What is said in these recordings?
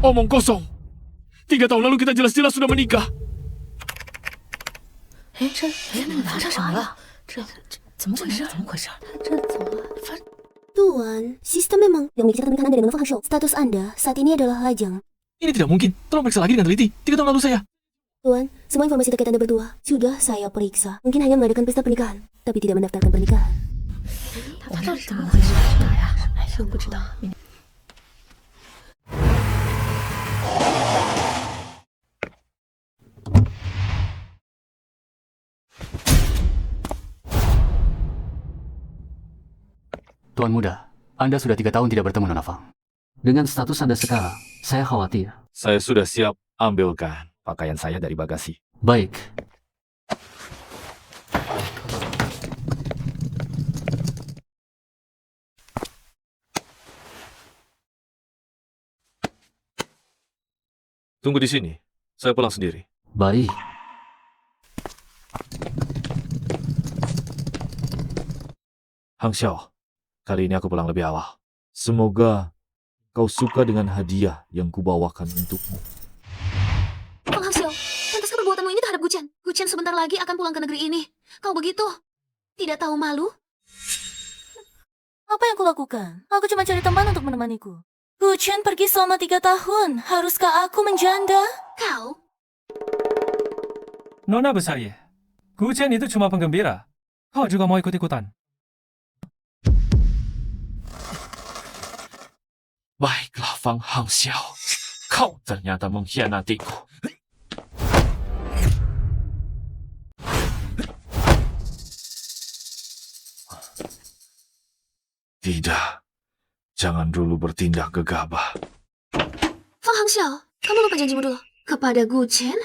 Omong kosong. 3 tahun lalu kita jelas-jelas sudah menikah. 拿着什么了？这怎么回事？怎么回事？这怎么了？Tuan, sistem memang yang memiliki catatan pernikahan Anda dengan Fang Hangxiao. Status Anda saat ini adalah lajang. Ini tidak mungkin. Tolong periksa lagi dengan teliti. 3 tahun lalu saya. Tuan, semua informasi terkait Anda berdua sudah saya periksa. Mungkin hanya mengadakan pesta pernikahan, tapi tidak mendaftarkan pernikahan. 他到底怎么回事？是哪呀？哎呀，不知道。 Tuan muda, Anda sudah 3 tahun tidak bertemu Nona Fang. Dengan status Anda sekarang, saya khawatir. Saya sudah siap. Ambilkan pakaian saya dari bagasi. Baik. Tunggu di sini. Saya pulang sendiri. Baik. Hangxiao, kali ini aku pulang lebih awal. Semoga kau suka dengan hadiah yang kubawakan untukmu. Fang Hangxiao, pantaskah perbuatanmu ini terhadap Guchen? Guchen sebentar lagi akan pulang ke negeri ini. Kau begitu? Tidak tahu malu? Apa yang kulakukan? Aku cuma cari teman untuk menemaniku. Guchen pergi selama 3 tahun. Haruskah aku menjanda? Kau? Nona besar ya. Guchen itu cuma penggembira. Kau juga mau ikut-ikutan? Baiklah, Fang Hangxiao. Kau ternyata mengkhianatiku. Tidak. Jangan dulu bertindak gegabah. Fang Hangxiao, kamu lupa janjimu dulu. Kepada Guchen,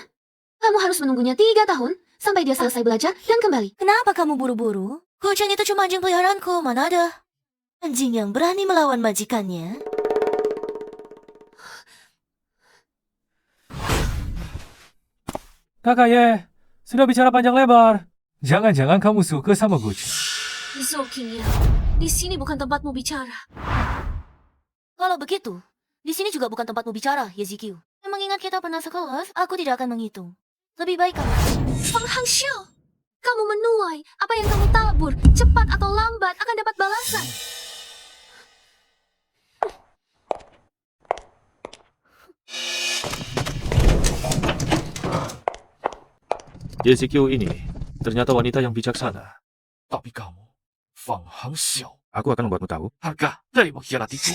kamu harus menunggunya 3 tahun sampai dia selesai belajar dan kembali. Kenapa kamu buru-buru? Guchen itu cuma anjing peliharaanku. Mana ada anjing yang berani melawan majikannya? Kakak Ye, sudah bicara panjang lebar. Jangan-jangan kamu suka sama Guchen. Zhou Qingyao, di sini bukan tempatmu bicara. Kalau begitu, di sini juga bukan tempatmu bicara, Ye Zikyu. Mengingat kita pernah sekelas, aku tidak akan menghitung. Lebih baik kamu. Fang Hangxiao, kamu menuai. Apa yang kamu tabur, cepat atau lambat akan dapat balasan. YZQ ini ternyata wanita yang bijaksana. Tapi kamu, Fang Hangxiao, Aku akan membuatmu tahu. harga dari mengkhianatiku.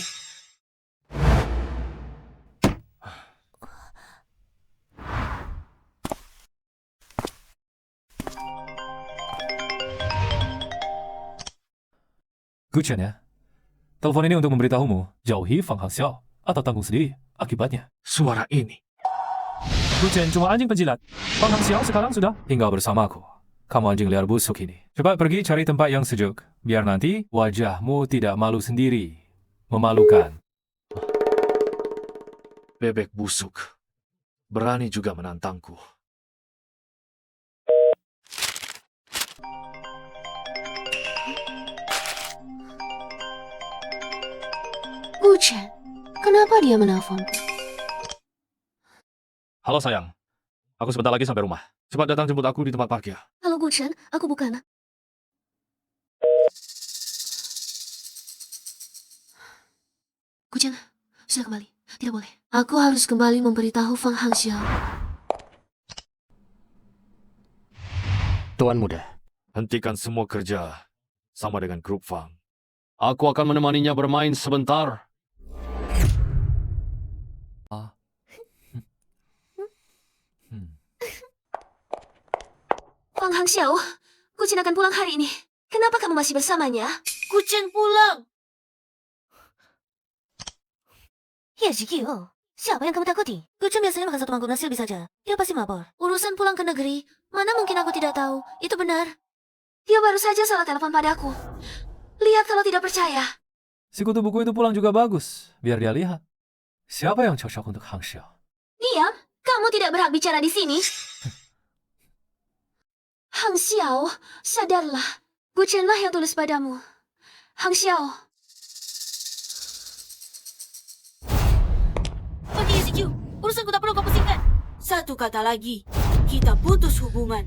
Guchen ya. Telepon ini untuk memberitahumu, jauhi Fang Hangxiao atau tanggung sendiri akibatnya. Suara ini. Guchen cuma anjing penjilat. Fang Hangxiao sekarang sudah tinggal bersamaku. Kamu anjing liar busuk ini. Cepat pergi cari tempat yang sejuk. Biar nanti wajahmu tidak malu sendiri. Memalukan. Bebek busuk. Berani juga menantangku. Guchen, kenapa dia menelponku? Halo sayang. Aku sebentar lagi sampai rumah. Cepat datang jemput aku di tempat parkir. Halo Guchen, aku bukan. Guchen, sudah kembali. Tidak boleh. Aku harus kembali memberitahu Fang Hangxiao. Tuan muda, Hentikan semua kerja sama dengan grup Fang. aku akan menemaninya bermain sebentar. Fang Hangxiao, Guchen akan pulang hari ini. Kenapa kamu masih bersamanya? Guchen pulang. Ye Zikyu, siapa yang kamu takuti? Guchen biasanya makan 1 mangkuk nasi lebih saja. Dia pasti mabor. Urusan pulang ke negeri, mana mungkin aku tidak tahu. Itu benar. Dia baru saja salah telepon padaku. Lihat kalau tidak percaya. Si kutu buku itu pulang juga bagus. Biar dia lihat. Siapa yang cocok untuk Hangxiao? Diam, kamu tidak berhak bicara di sini. Hangxiao, sadarlah. Guchenlah yang tulis padamu. Hangxiao. Pergi Ye Zikyu. Urusanku tak perlu kau pusingkan. Satu kata lagi, kita putus hubungan.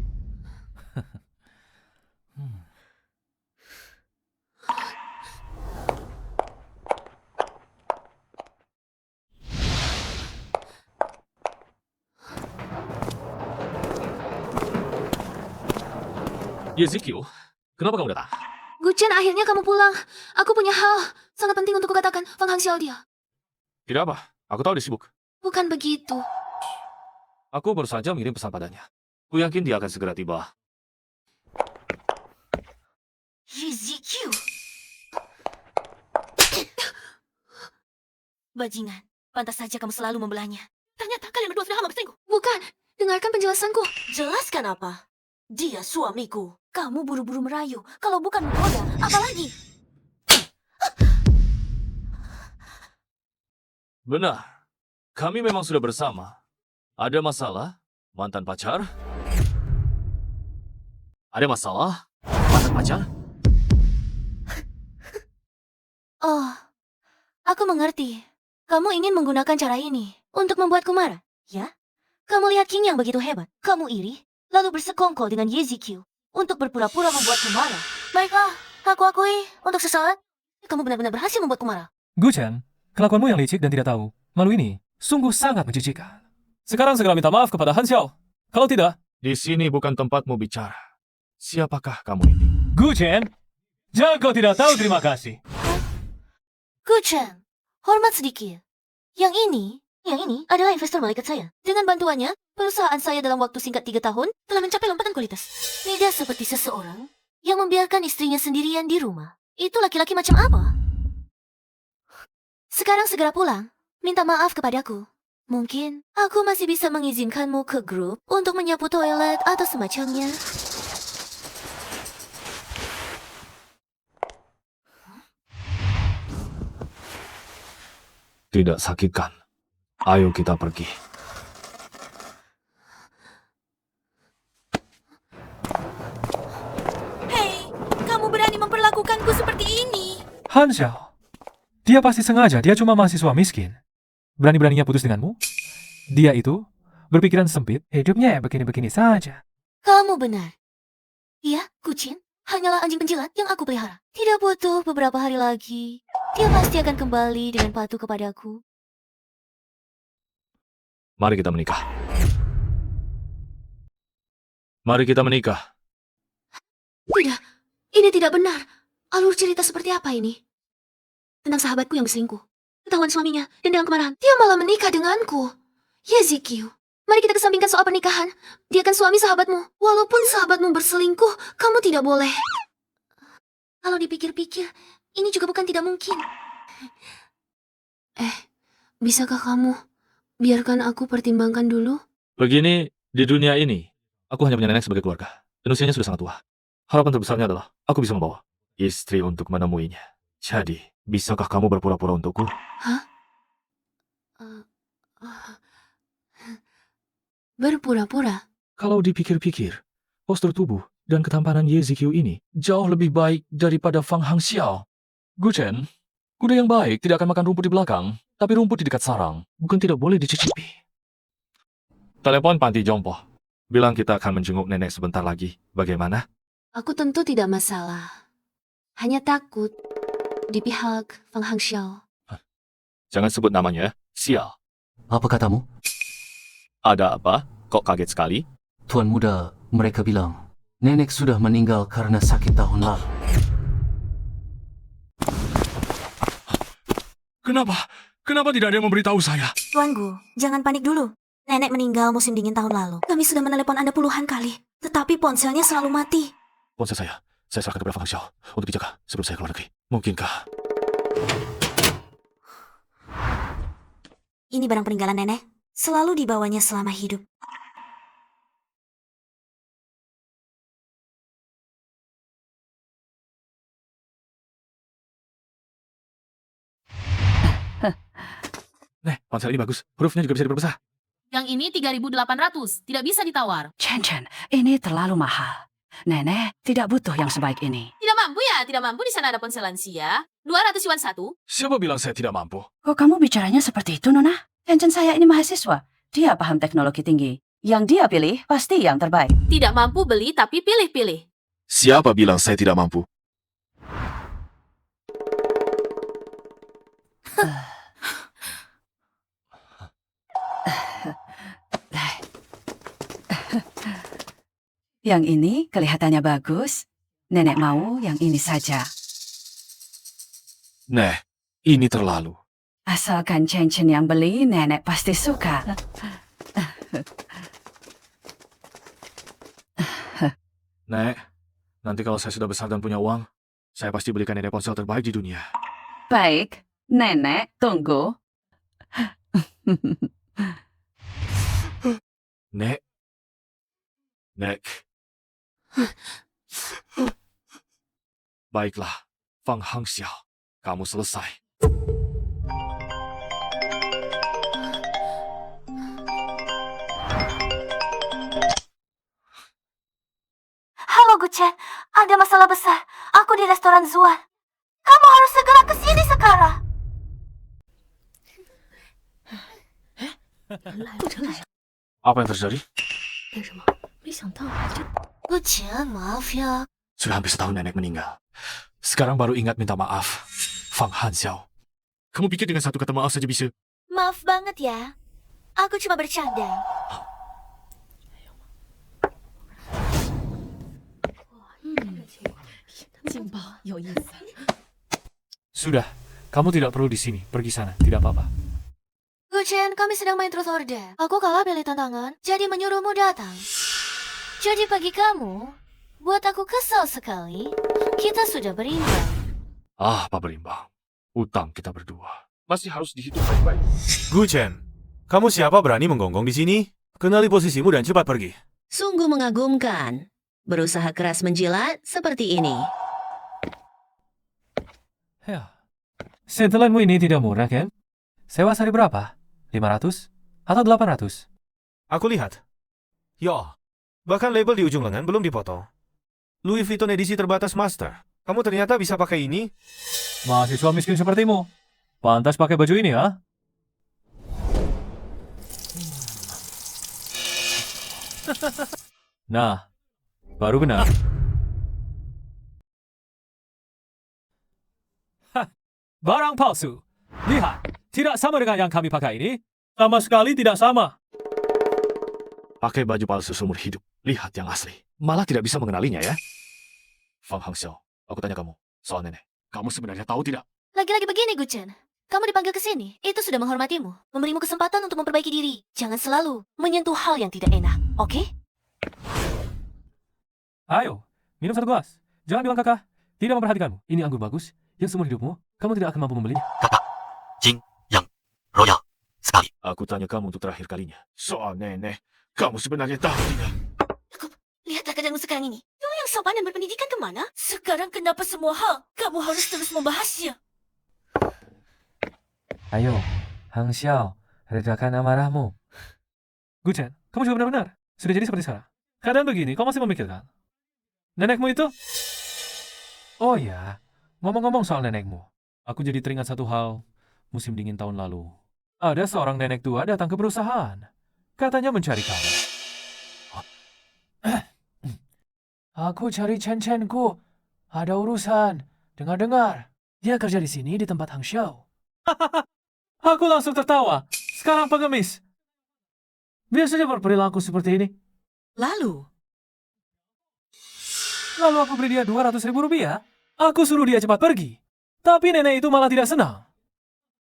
Ezekiel, kenapa kamu datang? Guchen, akhirnya kamu pulang. Aku punya hal sangat penting untuk kukatakan. Fang Hangxiao dia. Tidak apa, aku tahu dia sibuk. Bukan begitu. Aku baru saja mengirim pesan padanya. Ku yakin dia akan segera tiba. Ezekiel. Bajingan, pantas saja kamu selalu membelahnya. Ternyata kalian berdua sudah lama berselingkuh. Bukan. Dengarkan penjelasanku. Jelaskan apa? Dia suamiku. Kamu buru-buru merayu. Kalau bukan menggoda, apalagi? Benar, kami memang sudah bersama. Ada masalah? Mantan pacar? Ada masalah? Mantan pacar? Oh, aku mengerti. Kamu ingin menggunakan cara ini untuk membuatku marah, ya? Kamu lihat King yang begitu hebat. Kamu iri, lalu bersekongkol dengan Ezekiel untuk berpura-pura membuatku marah. Baiklah, aku akui untuk sesaat, kamu benar-benar berhasil membuatku marah. Guchen, kelakuanmu yang licik dan tidak tahu malu ini sungguh sangat menjijikkan. Sekarang segera minta maaf kepada Han Xiao. Kalau tidak, Di sini bukan tempatmu bicara. Siapakah kamu ini? Guchen, jangan kau tidak tahu terima kasih. Guchen, hormat sedikit. Yang ini adalah investor malaikat saya. Dengan bantuannya, perusahaan saya dalam waktu singkat 3 tahun telah mencapai lompatan kualitas. Tidak seperti seseorang yang membiarkan istrinya sendirian di rumah. Itu laki-laki macam apa? Sekarang segera pulang. Minta maaf kepadaku. Mungkin aku masih bisa mengizinkanmu ke grup untuk menyapu toilet atau semacamnya. Tidak sakitkan. Ayo kita pergi. Hei, kamu berani memperlakukanku seperti ini? Han Xiao, dia pasti sengaja, dia cuma mahasiswa miskin. Berani-beraninya putus denganmu? Dia itu berpikiran sempit, hidupnya ya begini-begini saja. Kamu benar. Iya, kucing hanyalah anjing penjilat yang aku pelihara. Tidak butuh beberapa hari lagi. Dia pasti akan kembali dengan patuh kepadaku. Mari kita menikah. Mari kita menikah. Tidak. Ini tidak benar. Alur cerita seperti apa ini? Tentang sahabatku yang berselingkuh. Ketahuan suaminya dan dengan kemarahan, dia malah menikah denganku. Ezekiel, mari kita kesampingkan soal pernikahan. Dia kan suami sahabatmu. Walaupun sahabatmu berselingkuh, kamu tidak boleh. Kalau dipikir-pikir, ini juga bukan tidak mungkin. Bisakah kamu biarkan aku pertimbangkan dulu? Begini, di dunia ini, aku hanya punya nenek sebagai keluarga. Dan usianya sudah sangat tua. Harapan terbesarnya adalah aku bisa membawa istri untuk menemuinya. Jadi, bisakah kamu berpura-pura untukku? Hah? Berpura-pura? Kalau dipikir-pikir, postur tubuh dan ketampanan Ezekiel ini jauh lebih baik daripada Fang Hangxiao. Guchen, kuda yang baik tidak akan makan rumput di belakang, tapi rumput di dekat sarang. Bukan tidak boleh dicicipi. Telepon panti jompo. Bilang kita akan menjenguk nenek sebentar lagi. Bagaimana? Aku tentu tidak masalah. Hanya takut di pihak Fang Hangxiao. Jangan sebut namanya, sial. Apa katamu? Ada apa? Kok kaget sekali? Tuan muda, mereka bilang, nenek sudah meninggal karena sakit tahun lalu. Kenapa? Kenapa tidak ada yang memberitahu saya? Tuanku, jangan panik dulu. Nenek meninggal musim dingin tahun lalu. Kami sudah menelepon Anda puluhan kali, tetapi ponselnya selalu mati. Ponsel saya serahkan kepada Fang Hangxiao untuk dijaga sebelum saya keluar negeri. Mungkinkah? Ini barang peninggalan nenek. Selalu dibawanya selama hidup. Ponsel ini bagus. Hurufnya juga bisa diperbesar. Yang ini 3.800, tidak bisa ditawar. Chen, ini terlalu mahal. Nenek tidak butuh yang sebaik ini. Tidak mampu ya, tidak mampu. Di sana ada ponsel lansia. 200 yuan satu. Siapa bilang saya tidak mampu? Kok kamu bicaranya seperti itu, Nona? Chen saya ini mahasiswa. Dia paham teknologi tinggi. Yang dia pilih pasti yang terbaik. Tidak mampu beli tapi pilih-pilih. Siapa bilang saya tidak mampu? Yang ini kelihatannya bagus. Nenek mau yang ini saja. Nah, ini terlalu. Asalkan Chen yang beli, nenek pasti suka. Nek, nanti kalau saya sudah besar dan punya uang, saya pasti belikan nenek ponsel terbaik di dunia. Baik, nenek tunggu. Nek. Nek. Baiklah, Fang Hangxiao, kamu selesai. Halo Guchen, ada masalah besar. Aku di restoran Zuan. Kamu harus segera ke sini sekarang. Apa yang terjadi? Guchen, maaf ya. Sudah hampir setahun nenek meninggal. Sekarang baru ingat minta maaf. Fang Hanxiao. Kamu pikir dengan satu kata maaf saja bisa? Maaf banget ya. Aku cuma bercanda. Sudah, kamu tidak perlu di sini. Pergi sana, tidak apa-apa. Guchen, kami sedang main truth order. Aku kalah pilih tantangan, jadi menyuruhmu datang. Jadi bagi kamu, buat aku kesal sekali. Kita sudah berimbang. Ah, apa berimbang? Utang kita berdua. Masih harus dihitung baik-baik. Guchen, kamu siapa berani menggonggong di sini? Kenali posisimu dan cepat pergi. Sungguh mengagumkan. Berusaha keras menjilat seperti ini. Ya. Setelanmu ini tidak murah, kan? Sewa sehari berapa? 500? Atau 800? Aku lihat. Ya, bahkan label di ujung lengan belum dipotong. Louis Vuitton edisi terbatas master. Kamu ternyata bisa pakai ini? Mahasiswa miskin sepertimu. Pantas pakai baju ini, ha? Nah, baru benar. Hah, barang palsu. Lihat, tidak sama dengan yang kami pakai ini. Sama sekali tidak sama. Pakai baju palsu seumur hidup. Lihat yang asli. Malah tidak bisa mengenalinya ya. Fang Hangxiao, aku tanya kamu soal nenek. Kamu sebenarnya tahu tidak? Lagi-lagi begini, Guchen. Kamu dipanggil ke sini, itu sudah menghormatimu. Memberimu kesempatan untuk memperbaiki diri. Jangan selalu menyentuh hal yang tidak enak, oke? Ayo, minum satu gelas. Jangan bilang kakak. Tidak memperhatikanmu. Ini anggur bagus. Yang seumur hidupmu, kamu tidak akan mampu membelinya. Kakak, Jing, Yang, Royal, sekali. Aku tanya kamu untuk terakhir kalinya. Soal nenek, kamu sebenarnya tahu tidak? Lihatlah keadaanmu sekarang ini. Kamu yang sopan dan berpendidikan kemana? Sekarang kenapa semua hal kamu harus terus membahasnya? Ayo, Hang Xiao, redakan amarahmu. Guchen, kamu juga benar-benar sudah jadi seperti sekarang. Keadaan begini, kau masih memikirkan nenekmu itu? Oh ya, ngomong-ngomong soal nenekmu, aku jadi teringat satu hal. Musim dingin tahun lalu, ada seorang nenek tua datang ke perusahaan. Katanya mencari kamu. Aku cari Chen-Chen-ku. Ada urusan. Dengar-dengar. Dia kerja di sini di tempat Hang Xiao. Aku langsung tertawa. Sekarang pengemis. Biasanya berperilaku seperti ini. Lalu aku beri dia 200.000 rupiah. Aku suruh dia cepat pergi. Tapi nenek itu malah tidak senang.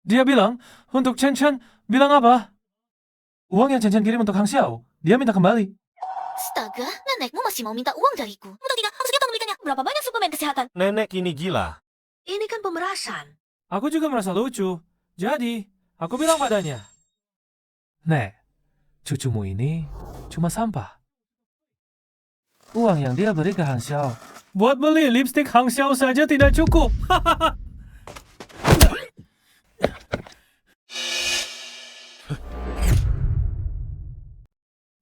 Dia bilang, untuk Chen-Chen, bilang apa? Uang yang Chen-Chen kirim untuk Hang Xiao, dia minta kembali. Astaga, nenekmu masih mau minta uang dariku. Untuk tidak, harus kita membelikannya. Berapa banyak suplemen kesehatan? Nenek ini gila. Ini kan pemerasan. Aku juga merasa lucu. Jadi, aku bilang padanya, Nek, cucumu ini cuma sampah. Uang yang dia beri ke Hang Xiao buat beli lipstik Hang Xiao saja tidak cukup.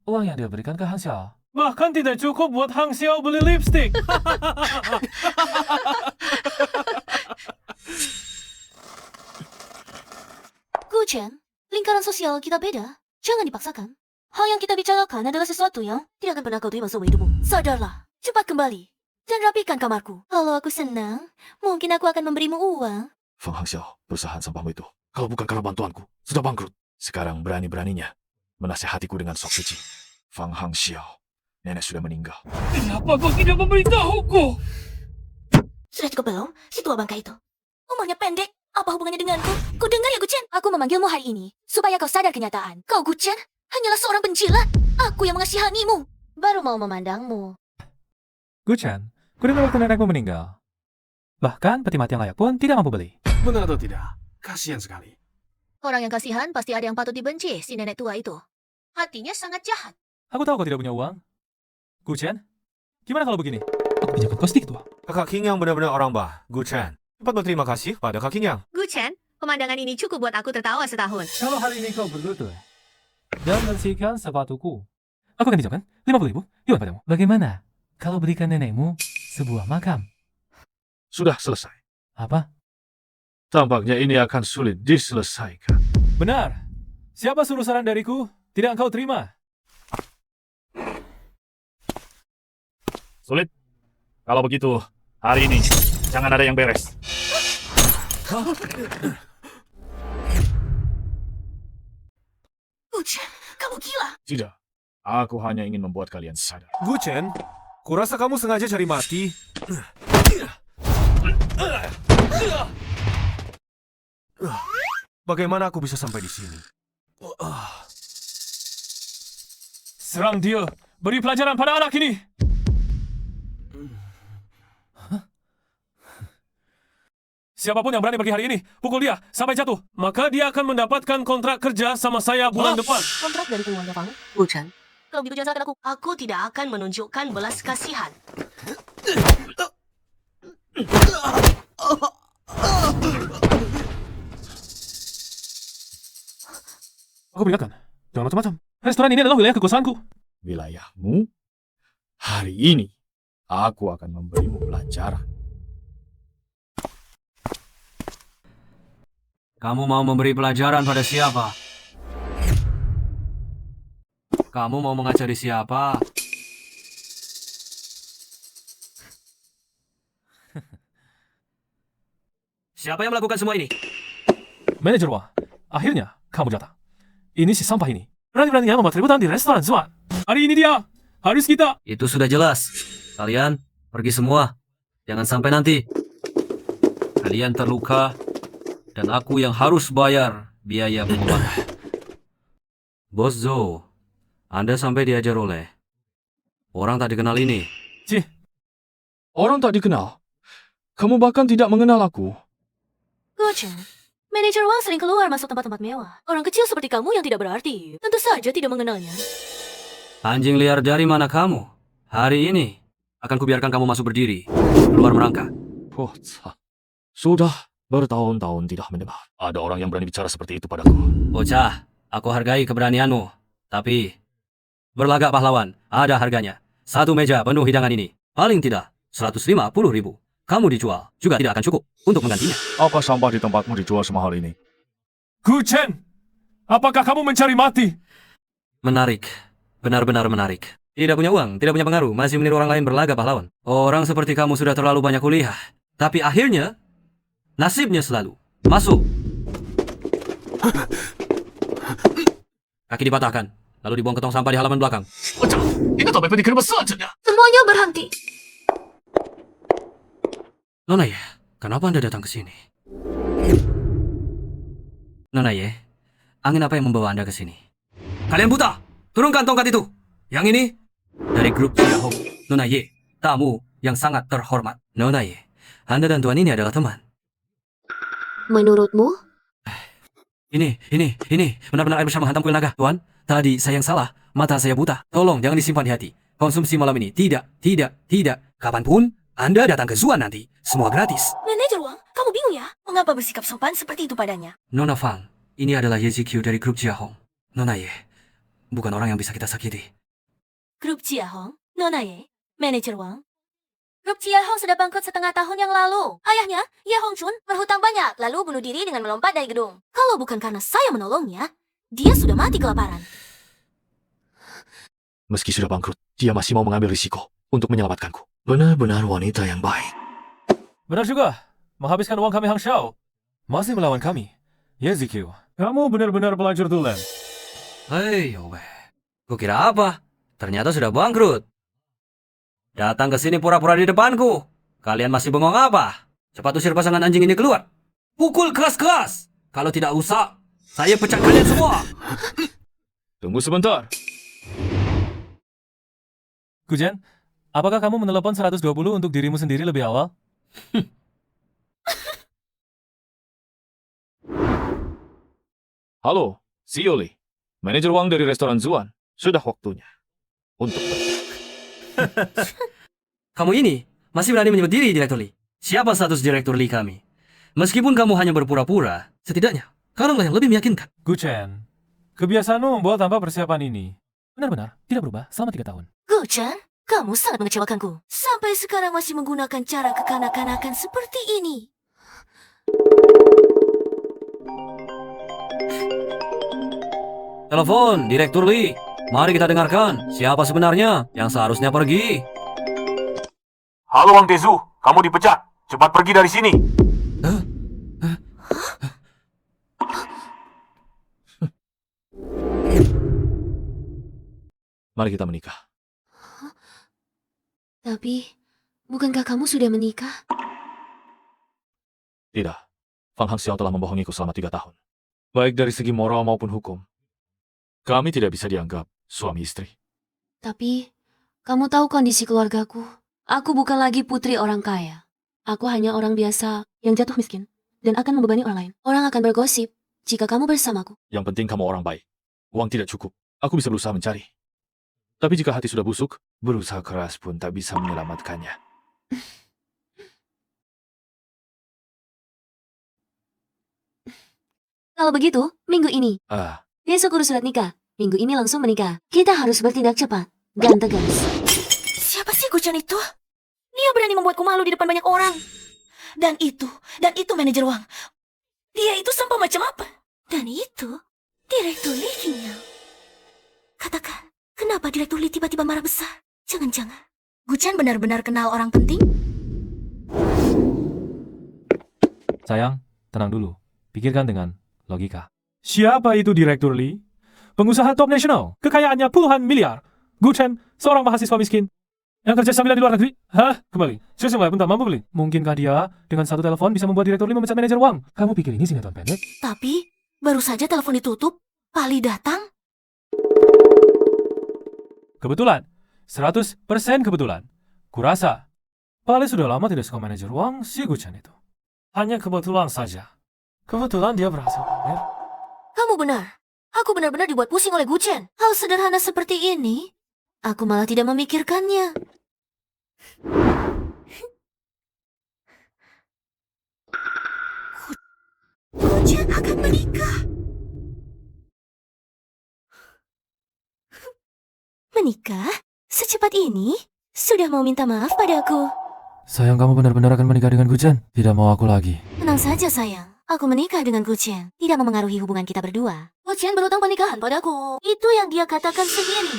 Uang yang dia berikan ke Hang Xiao bahkan tidak cukup buat Hang Xiao beli lipstik. Guchen, lingkaran sosial kita beda. Jangan dipaksakan. Hal yang kita bicarakan adalah sesuatu yang tidak akan pernah kau terima seumur hidupmu. Sadarlah, cepat kembali. Dan rapikan kamarku. Kalau aku senang, mungkin aku akan memberimu uang. Fang Hangxiao, perusahaan sampahmu itu, kalau bukan karena bantuanku, sudah bangkrut. Sekarang berani-beraninya menasihatiku dengan sok suci. Fang Hangxiao, nenek sudah meninggal. Kenapa kau tidak memberitahuku? Sudah cukup belum, si tua bangka itu? Umurnya pendek, apa hubungannya denganku? Kau dengar ya, Guchen? Aku memanggilmu hari ini, supaya kau sadar kenyataan. Kau, Guchen, hanyalah seorang penjilat. Aku yang mengasihanimu. Baru mau memandangmu. Guchen, kudengar waktu nenekmu meninggal. Bahkan peti mati yang layak pun tidak mampu beli. Benar atau tidak? Kasihan sekali. Orang yang kasihan pasti ada yang patut dibenci, si nenek tua itu. Hatinya sangat jahat. Aku tahu kau tidak punya uang. Guchen, gimana kalau begini? Aku pinjamkan kau sedikit uang. Kakak King yang benar-benar orang bah, Gu Chen. Cepat berterima kasih pada Kak King yang. Gu Chen, pemandangan ini cukup buat aku tertawa setahun. Kalau hari ini kau berlutut dan bersihkan sepatuku, aku akan pinjamkan 50.000 yuan padamu. Bagaimana kalau berikan nenekmu sebuah makam? Sudah selesai. Apa? Tampaknya ini akan sulit diselesaikan. Benar. Siapa suruh saran dariku tidak engkau terima? Sulit. Kalau begitu, hari ini jangan ada yang beres. Guchen, kamu gila. Tidak. Aku hanya ingin membuat kalian sadar. Gu Chen, kurasa kamu sengaja cari mati. Bagaimana aku bisa sampai di sini? Serang dia. Beri pelajaran pada anak ini. Siapapun yang berani pergi hari ini, pukul dia sampai jatuh. Maka dia akan mendapatkan kontrak kerja sama saya bulan depan. Kontrak dari keluarga Fang. Gu Chen, Kalau begitu jangan salahkan aku. aku tidak akan menunjukkan belas kasihan. Aku peringatkan, jangan macam-macam. Restoran ini adalah wilayah kekuasaanku. Wilayahmu? Hari ini, aku akan memberimu pelajaran. Kamu mau memberi pelajaran pada siapa? Kamu mau mengajari siapa? Siapa yang melakukan semua ini? Manajer Wang, akhirnya kamu datang. Ini si sampah ini. Berani-beraninya membuat keributan di restoran Zuan. Hari ini dia harus kita. Itu sudah jelas. Kalian pergi semua. Jangan sampai nanti kalian terluka dan aku yang harus bayar biaya pengobatan. Bos Zhou, Anda sampai diajar oleh orang tak dikenal ini. Cih, orang tak dikenal? Kamu bahkan tidak mengenal aku. Guchen, manajer Wang sering keluar masuk tempat-tempat mewah. Orang kecil seperti kamu yang tidak berarti, tentu saja tidak mengenalnya. Anjing liar dari mana kamu? Hari ini akan kubiarkan kamu masuk berdiri, keluar merangkak. Bocah, sudah bertahun-tahun tidak mendengar ada orang yang berani bicara seperti itu padaku. Bocah, aku hargai keberanianmu. Tapi, berlagak pahlawan, ada harganya. Satu meja penuh hidangan ini. Paling tidak, 150.000. Kamu dijual, juga tidak akan cukup untuk menggantinya. Apa sampah di tempatmu dijual semahal ini? Guchen, apakah kamu mencari mati? Menarik, benar-benar menarik. Tidak punya uang, tidak punya pengaruh, masih meniru orang lain berlagak pahlawan. Orang seperti kamu sudah terlalu banyak kuliah. Tapi akhirnya, nasibnya selalu masuk. Kaki dipatahkan, lalu dibuang ke tong sampah di halaman belakang. Ini tak baik dikirim saja. Semuanya berhenti. Nona Ye, kenapa Anda datang ke sini? Nona Ye, angin apa yang membawa Anda ke sini? Kalian buta! Turunkan tongkat itu! Yang ini, dari grup Xiaohong. Nona Ye, tamu yang sangat terhormat. Nona Ye, Anda dan Tuan ini adalah teman. Menurutmu? Ini, benar-benar air besar menghantam kuil naga. Tuan, tadi saya yang salah. Mata saya buta. Tolong, jangan disimpan di hati. Konsumsi malam ini. Tidak. Kapanpun, Anda datang ke Zuan nanti. Semua gratis. Manajer Wang, kamu bingung ya? Mengapa bersikap sopan seperti itu padanya? Nona Fang, ini adalah Ye Zikyu dari grup Jiahong. Nona Ye, bukan orang yang bisa kita sakiti. Grup Jiahong, Nona Ye, manajer Wang. Grup Jiahong sudah bangkrut setengah tahun yang lalu. Ayahnya, Ye Hongchun, berhutang banyak, lalu bunuh diri dengan melompat dari gedung. Kalau bukan karena saya menolongnya, Dia sudah mati kelaparan. Meski sudah bangkrut, dia masih mau mengambil risiko untuk menyelamatkanku. Benar-benar wanita yang baik. Benar juga. Menghabiskan uang kami Hang Xiao. Masih melawan kami. YZQ, kamu benar-benar pelajar tulen. Hei, kukira apa? Ternyata sudah bangkrut. Datang ke sini pura-pura di depanku. Kalian masih bengong apa? Cepat usir pasangan anjing ini keluar. Pukul keras-keras. Kalau tidak usah, saya pecat kalian semua. Tunggu sebentar. Gujen, apakah kamu menelepon 120 untuk dirimu sendiri lebih awal? Halo, si Yoli. Manajer uang dari restoran Zuan. Sudah waktunya untuk Kamu ini masih berani menyebut diri Direktur Lee. Siapa status Direktur Lee kami? Meskipun kamu hanya berpura-pura, setidaknya kalaulah yang lebih meyakinkan. Guchen, kebiasaanmu membuat tanpa persiapan ini benar-benar tidak berubah selama 3 tahun. Guchen, kamu sangat mengecewakanku. Sampai sekarang masih menggunakan cara kekanak-kanakan seperti ini. Telepon, Direktur Lee. Mari kita dengarkan siapa sebenarnya yang seharusnya pergi. Halo Wang Tezu, kamu dipecat. Cepat pergi dari sini. Mari kita menikah. Tapi, bukankah kamu sudah menikah? Tidak. Fang Hangxiao telah membohongiku selama 3 tahun. Baik dari segi moral maupun hukum. Kami tidak bisa dianggap suami istri. Tapi, kamu tahu kondisi keluargaku. Aku bukan lagi putri orang kaya. Aku hanya orang biasa yang jatuh miskin dan akan membebani orang lain. Orang akan bergosip jika kamu bersamaku. Yang penting kamu orang baik. Uang tidak cukup. Aku bisa berusaha mencari. Tapi jika hati sudah busuk, berusaha keras pun tak bisa menyelamatkannya. Kalau begitu, minggu ini. Besok urus surat nikah. Minggu ini langsung menikah. Kita harus bertindak cepat dan tegas. Siapa sih Guchen itu? Dia berani membuatku malu di depan banyak orang. Dan itu manajer uang. Dia itu sampah macam apa? Dan itu Direktur Lee Qingyao. Katakan, kenapa Direktur Lee tiba-tiba marah besar? Jangan-jangan Guchen benar-benar kenal orang penting? Sayang, tenang dulu. Pikirkan dengan logika. Siapa itu Direktur Lee? Pengusaha top nasional, kekayaannya puluhan miliar. Guchen, seorang mahasiswa miskin yang kerja sambilan di luar negeri. Kembali. Saya mulai bentar mampu beli. Mungkinkah dia dengan satu telepon bisa membuat Direktur Lee memecat manajer uang? Kamu pikir ini sinetron pendek? Tapi, baru saja telepon ditutup, Pali datang. Kebetulan. 100% kebetulan. Kurasa, Pali sudah lama tidak suka manajer uang si Guchen itu. Hanya kebetulan saja. Kebetulan dia berhasil pamer. Kamu benar. Aku benar-benar dibuat pusing oleh Guchen. Hal sederhana seperti ini, aku malah tidak memikirkannya. Guchen akan menikah. Menikah? Secepat ini? Sudah mau minta maaf padaku. Sayang, kamu benar-benar akan menikah dengan Guchen? Tidak mau aku lagi. Tenang saja sayang. Aku menikah dengan Guchen. Tidak memengaruhi hubungan kita berdua. Guchen berutang pernikahan padaku. Itu yang dia katakan sendiri.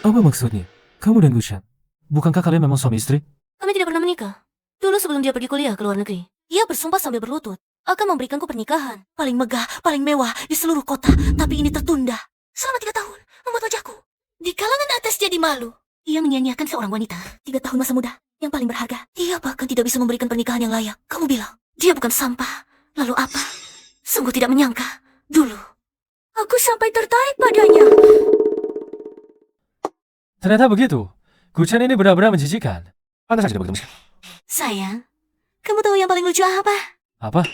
Apa maksudnya? Kamu dan Guchen? Bukankah kalian memang suami istri? Kami tidak pernah menikah. Dulu sebelum dia pergi kuliah ke luar negeri, dia bersumpah sambil berlutut akan memberikanku pernikahan paling megah, paling mewah di seluruh kota. Tapi ini tertunda selama 3 tahun, membuat wajahku di kalangan atas jadi malu. Dia menyia-nyiakan seorang wanita 3 tahun masa muda yang paling berharga. Dia bahkan tidak bisa memberikan pernikahan yang layak. Kamu bilang dia bukan sampah. Lalu apa? Sungguh tidak menyangka. Dulu aku sampai tertarik padanya. Ternyata begitu. Guchen ini benar-benar menjijikan. Pantas saja begitu. Sayang, kamu tahu yang paling lucu apa? Apa?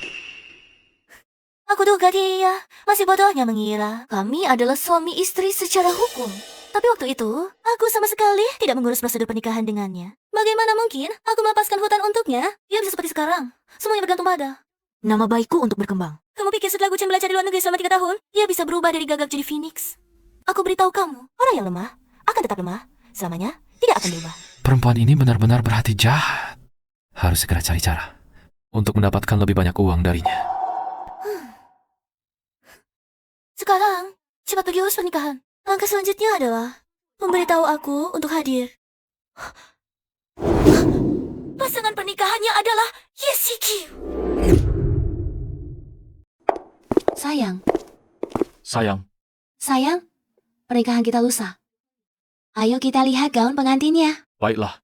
Aku duga dia masih bodohnya mengira kami adalah suami istri secara hukum. Tapi waktu itu, aku sama sekali tidak mengurus prosedur pernikahan dengannya. Bagaimana mungkin aku melepaskan hutan untuknya? Dia bisa seperti sekarang. Semuanya bergantung pada nama baikku untuk berkembang. Kamu pikir setelah Guchen belajar di luar negeri selama 3 tahun, dia bisa berubah dari gagak jadi phoenix? Aku beritahu kamu, orang yang lemah akan tetap lemah. Selamanya tidak akan berubah. Perempuan ini benar-benar berhati jahat. Harus segera cari cara untuk mendapatkan lebih banyak uang darinya. Sekarang, Cepat pergi urus pernikahan. Langkah selanjutnya adalah memberitahu aku untuk hadir. Pasangan pernikahannya adalah Yesikiu. Sayang, Sayang, pernikahan kita lusa. Ayo kita lihat gaun pengantinnya. baiklah.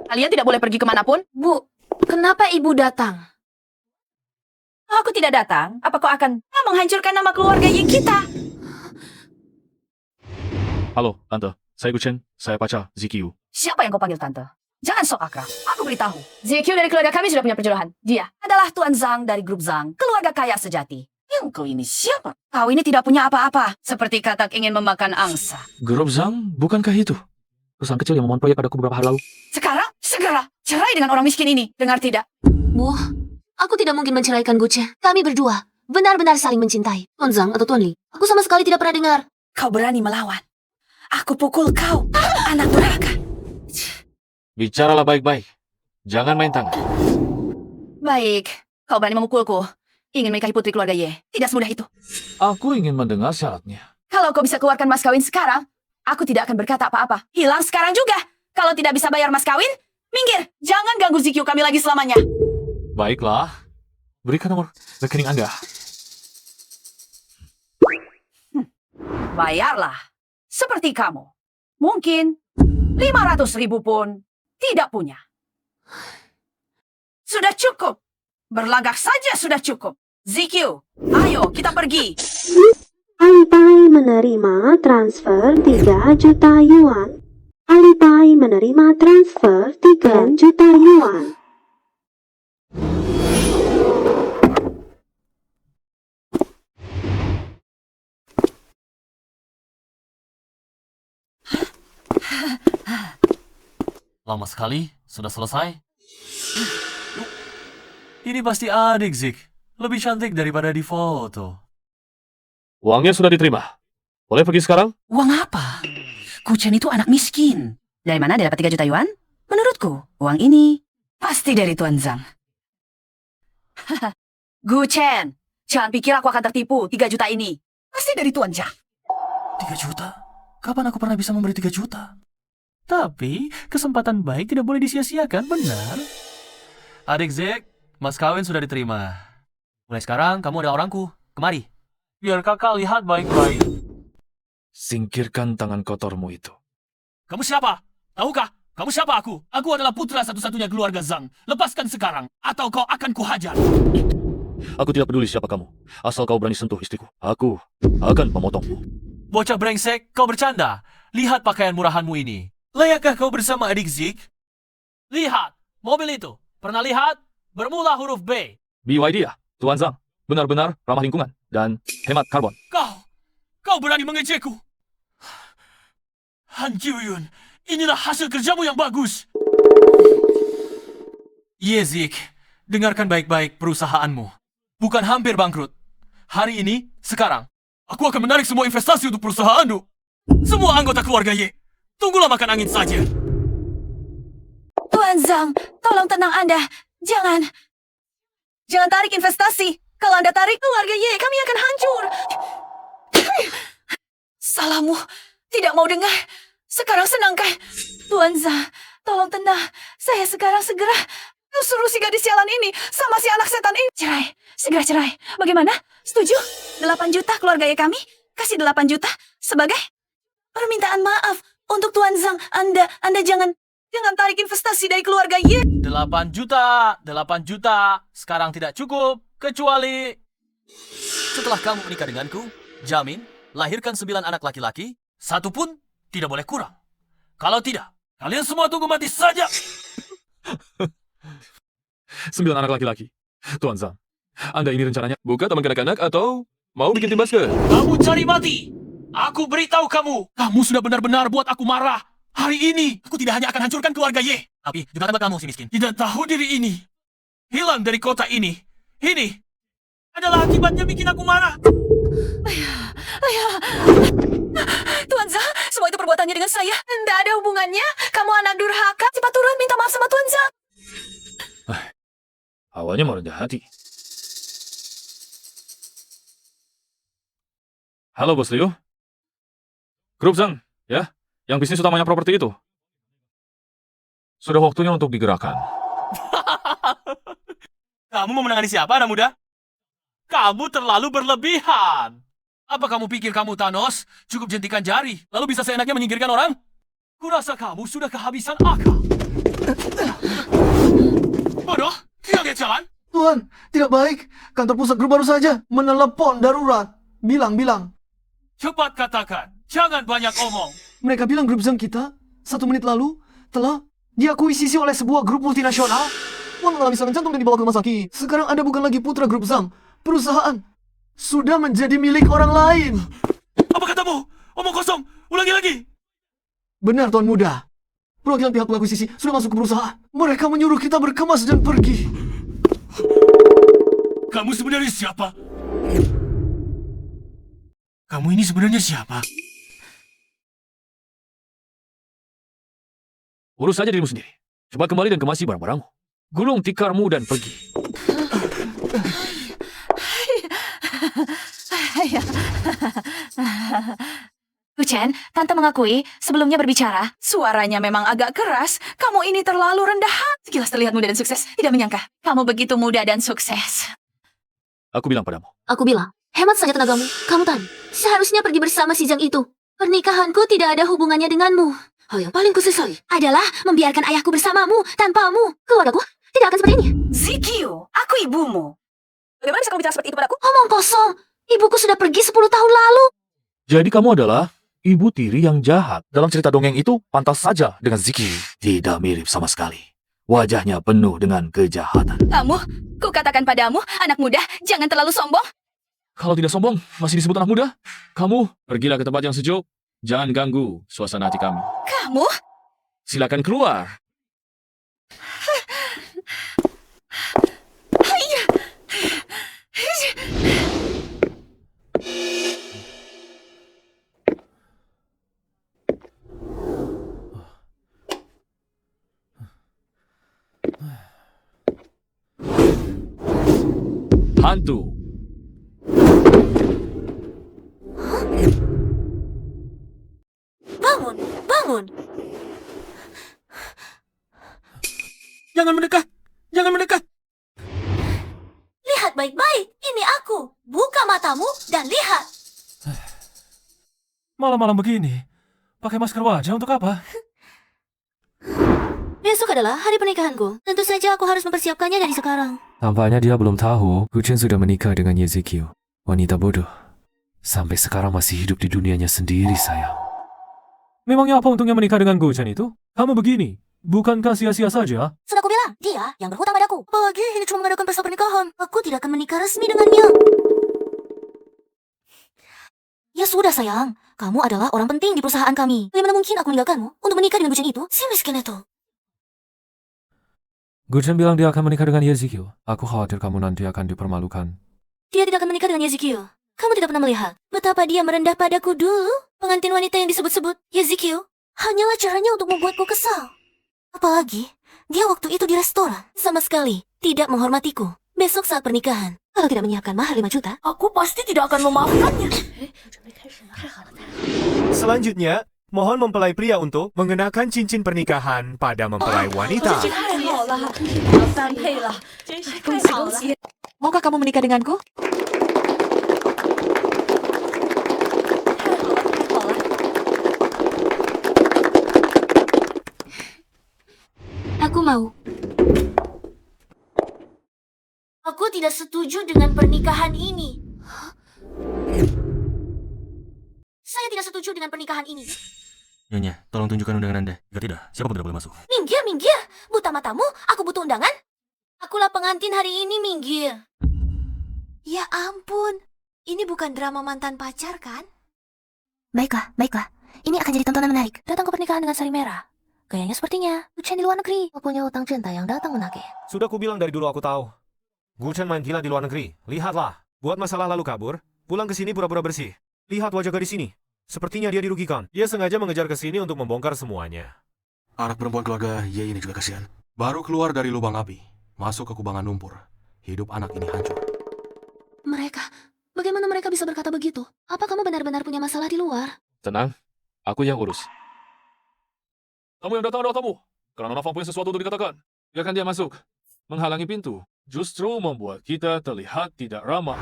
Kalian tidak boleh pergi kemanapun. Bu, kenapa ibu datang? Aku tidak datang. Apa kau akan menghancurkan nama keluarga Yi kita? Halo, Tante. Saya Guchen. Saya pacar Zikiu. Siapa yang kau panggil tante? Jangan sok akrab. Aku beritahu. ZQ dari keluarga kami sudah punya perjodohan. Dia adalah Tuan Zhang dari grup Zhang. Keluarga kaya sejati. Yang kau ini siapa? Kau ini tidak punya apa-apa. Seperti katak ingin memakan angsa. Grup Zhang, bukankah itu perusahaan kecil yang memohon proyek padaku beberapa hari lalu? Sekarang, segera cerai dengan orang miskin ini. Dengar tidak? Bu, aku tidak mungkin menceraikan Guche. Kami berdua benar-benar saling mencintai. Tuan Zhang atau Tuan Li, aku sama sekali tidak pernah dengar. Kau berani melawan. Aku pukul kau, anak durhaka. Bicaralah baik-baik. Jangan main tangan. Baik, kau berani memukulku. Ingin menikahi putri keluarga Ye. Tidak semudah itu. Aku ingin mendengar syaratnya. Kalau kau bisa keluarkan mas kawin sekarang, aku tidak akan berkata apa-apa. Hilang sekarang juga. Kalau tidak bisa bayar mas kawin, minggir. Jangan ganggu ZQ kami lagi selamanya. Baiklah. Berikan nomor rekening Anda. Bayarlah. Seperti kamu. Mungkin 500.000 pun tidak punya. Sudah cukup. Berlagak saja sudah cukup. ZQ, ayo kita pergi. Alipay menerima transfer 3 juta yuan. Alipay menerima transfer 3 juta yuan. Lama sekali, sudah selesai. Ini pasti adik Zik. Lebih cantik daripada di foto. Uangnya sudah diterima. Boleh pergi sekarang? Uang apa? Guchen itu anak miskin. Dari mana dia dapat 3 juta yuan? Menurutku, uang ini pasti dari Tuan Zhang. Guchen, jangan pikir aku akan tertipu 3 juta ini. Pasti dari Tuan Zhang. 3 juta? Kapan aku pernah bisa memberi 3 juta? Tapi, kesempatan baik tidak boleh disia-siakan, benar? Adik Zek, mas kawin sudah diterima. Mulai sekarang, kamu adalah orangku. Kemari. Biar kakak lihat baik-baik. Singkirkan tangan kotormu itu. Kamu siapa? Tahukah? Kamu siapa aku? Aku adalah putra satu-satunya keluarga Zhang. Lepaskan sekarang, atau kau akan kuhajar. Aku tidak peduli siapa kamu. Asal kau berani sentuh istriku, aku akan memotongmu. Bocah brengsek, kau bercanda. Lihat pakaian murahanmu ini. Layakkah kau bersama adik Zik? Lihat, mobil itu. Pernah lihat? Bermula huruf B. BYD ya, Tuan Zhang. Benar-benar ramah lingkungan dan hemat karbon. Kau berani mengejekku? Han Jiuyun, inilah hasil kerjamu yang bagus. Ye Zik, dengarkan baik-baik perusahaanmu. Bukan hampir bangkrut. Hari ini, sekarang, aku akan menarik semua investasi untuk perusahaanmu. Semua anggota keluarga Ye. Tunggulah makan angin saja. Tuan Zhang, tolong tenang Anda. Jangan tarik investasi. Kalau Anda tarik keluarga Ye, kami akan hancur. Salahmu, tidak mau dengar. Sekarang senangkah? Tuan Zhang, tolong tenang. Saya sekarang segera suruh si gadis sialan ini sama si anak setan ini. Cerai, segera cerai. Bagaimana? Setuju? 8 juta keluarga Ye kami. Kasih 8 juta sebagai permintaan maaf. Untuk Tuan Zhang, Anda jangan tarik investasi dari keluarga Ye. 8 juta. Sekarang tidak cukup, kecuali setelah kamu menikah denganku, jamin lahirkan 9 anak laki-laki, 1 pun tidak boleh kurang. Kalau tidak, kalian semua tunggu mati saja. 9 anak laki-laki. Tuan Zhang, Anda ini rencananya buka taman kanak-kanak atau mau bikin tim basket? Kamu cari mati. Aku beritahu kamu, kamu sudah benar-benar buat aku marah. Hari ini, aku tidak hanya akan hancurkan keluarga Ye, tapi juga tempat kamu si miskin. Tidak tahu diri ini. Hilang dari kota ini. Ini adalah akibatnya bikin aku marah. Ayah. Tuan Zhang, semua itu perbuatannya dengan saya. Tidak ada hubungannya. Kamu anak durhaka. Cepat turun minta maaf sama Tuan Zhang. Awalnya mau rendah hati. Halo, Bos Liu. Grup Zhang, ya? Yang bisnis utamanya properti itu. Sudah waktunya untuk digerakkan. Kamu mau menangani siapa, anak muda? Kamu terlalu berlebihan. Apa kamu pikir kamu Thanos? Cukup jentikan jari, lalu bisa seenaknya menyingkirkan orang? Kurasa kamu sudah kehabisan akal. Bodoh, tinggal lihat jalan. Tuan, tidak baik. Kantor pusat grup baru saja menelepon darurat. Bilang. Cepat katakan, jangan banyak omong. Mereka bilang grup Zhang kita 1 menit lalu telah diakuisisi oleh sebuah grup multinasional. Tuan mengalami serangan jantung dan dibawa ke rumah sakit. Sekarang Anda bukan lagi putra grup Zhang. Perusahaan sudah menjadi milik orang lain. Apa katamu? Omong kosong, ulangi lagi. Benar, Tuan Muda. Perwakilan pihak pengakuisisi sudah masuk ke perusahaan. Mereka menyuruh kita berkemas dan pergi. Kamu sebenarnya siapa? Kamu ini sebenarnya siapa? Urus saja dirimu sendiri. Cepat kembali dan kemasi barang-barangmu. Gulung tikarmu dan pergi. Guchen, Tante mengakui sebelumnya berbicara, suaranya memang agak keras. Kamu ini terlalu rendah hati. Sekilas terlihat muda dan sukses. Tidak menyangka, kamu begitu muda dan sukses. Aku bilang padamu. Aku bilang, hemat saja tenagamu. Kamu tadi seharusnya pergi bersama si Zhang itu. Pernikahanku tidak ada hubungannya denganmu. Hal yang paling kusesali adalah membiarkan ayahku bersamamu tanpamu. Keluargaku tidak akan seperti ini. Zikyu, aku ibumu. Bagaimana bisa kamu bicara seperti itu padaku? Omong kosong. Ibuku sudah pergi 10 tahun lalu. Jadi kamu adalah ibu tiri yang jahat. Dalam cerita dongeng itu, pantas saja dengan Ziki. Tidak mirip sama sekali. Wajahnya penuh dengan kejahatan. Kamu, ku katakan padamu, anak muda, jangan terlalu sombong. Kalau tidak sombong, masih disebut anak muda? Kamu, pergilah ke tempat yang sejuk. Jangan ganggu suasana hati kami. Kamu? Silakan keluar. Hantu. Bangun. Jangan mendekat. Jangan mendekat. Lihat baik-baik. Ini aku. Buka matamu dan lihat. Malam-malam begini, pakai masker wajah untuk apa? Besok adalah hari pernikahanku. Tentu saja aku harus mempersiapkannya dari sekarang. Tampaknya dia belum tahu Guchen sudah menikah dengan Yezikyu. Wanita bodoh. Sampai sekarang masih hidup di dunianya sendiri, sayang. Memangnya apa untungnya menikah dengan Guchen itu? Kamu begini, bukankah sia-sia saja? Sudah aku bilang, dia yang berhutang padaku. Apalagi ini cuma mengadakan pesta pernikahan. Aku tidak akan menikah resmi dengannya. Ya sudah sayang, kamu adalah orang penting di perusahaan kami. Bagaimana mungkin aku meninggalkanmu untuk menikah dengan Guchen itu? Si miskin itu. Guchen bilang dia akan menikah dengan Yezikyu. Aku khawatir kamu nanti akan dipermalukan. Dia tidak akan menikah dengan Yezikyu. Kamu tidak pernah melihat betapa dia merendah padaku dulu. Pengantin wanita yang disebut-sebut Yezikyu hanyalah caranya untuk membuatku kesal. Apalagi, dia waktu itu di restoran sama sekali tidak menghormatiku. Besok saat pernikahan, kalau tidak menyiapkan mahar 5 juta, aku pasti tidak akan memaafkannya. Selanjutnya, mohon mempelai pria untuk mengenakan cincin pernikahan pada mempelai wanita. Maukah kamu menikah denganku? Aku mau. Aku tidak setuju dengan pernikahan ini. Saya tidak setuju dengan pernikahan ini. Nyonya, tolong tunjukkan undangan Anda. Jika tidak, siapapun tidak boleh masuk. Minggir. Buta matamu, aku butuh undangan. Akulah pengantin hari ini, minggir. Ya ampun. Ini bukan drama mantan pacar kan? Baiklah. Ini akan jadi tontonan menarik. Datang ke pernikahan dengan sari merah. Gayanya sepertinya Guchen di luar negeri. Punya utang cinta yang datang menagih. Sudah kubilang dari dulu aku tahu. Guchen main gila di luar negeri. Lihatlah. Buat masalah lalu kabur. Pulang ke sini pura-pura bersih. Lihat wajah gadis ini. Sepertinya dia dirugikan. Dia sengaja mengejar ke sini untuk membongkar semuanya. Anak perempuan keluarga Ye ini juga kasihan. Baru keluar dari lubang api. Masuk ke kubangan lumpur. Hidup anak ini hancur. Mereka, bagaimana Bagaimana mereka bisa berkata begitu? Apa kamu benar-benar punya masalah di luar? Tenang, aku yang urus. Tamu yang datang adalah tamu. Karena Nona Fang punya sesuatu untuk dikatakan. Biarkan dia masuk. Menghalangi pintu justru membuat kita terlihat tidak ramah.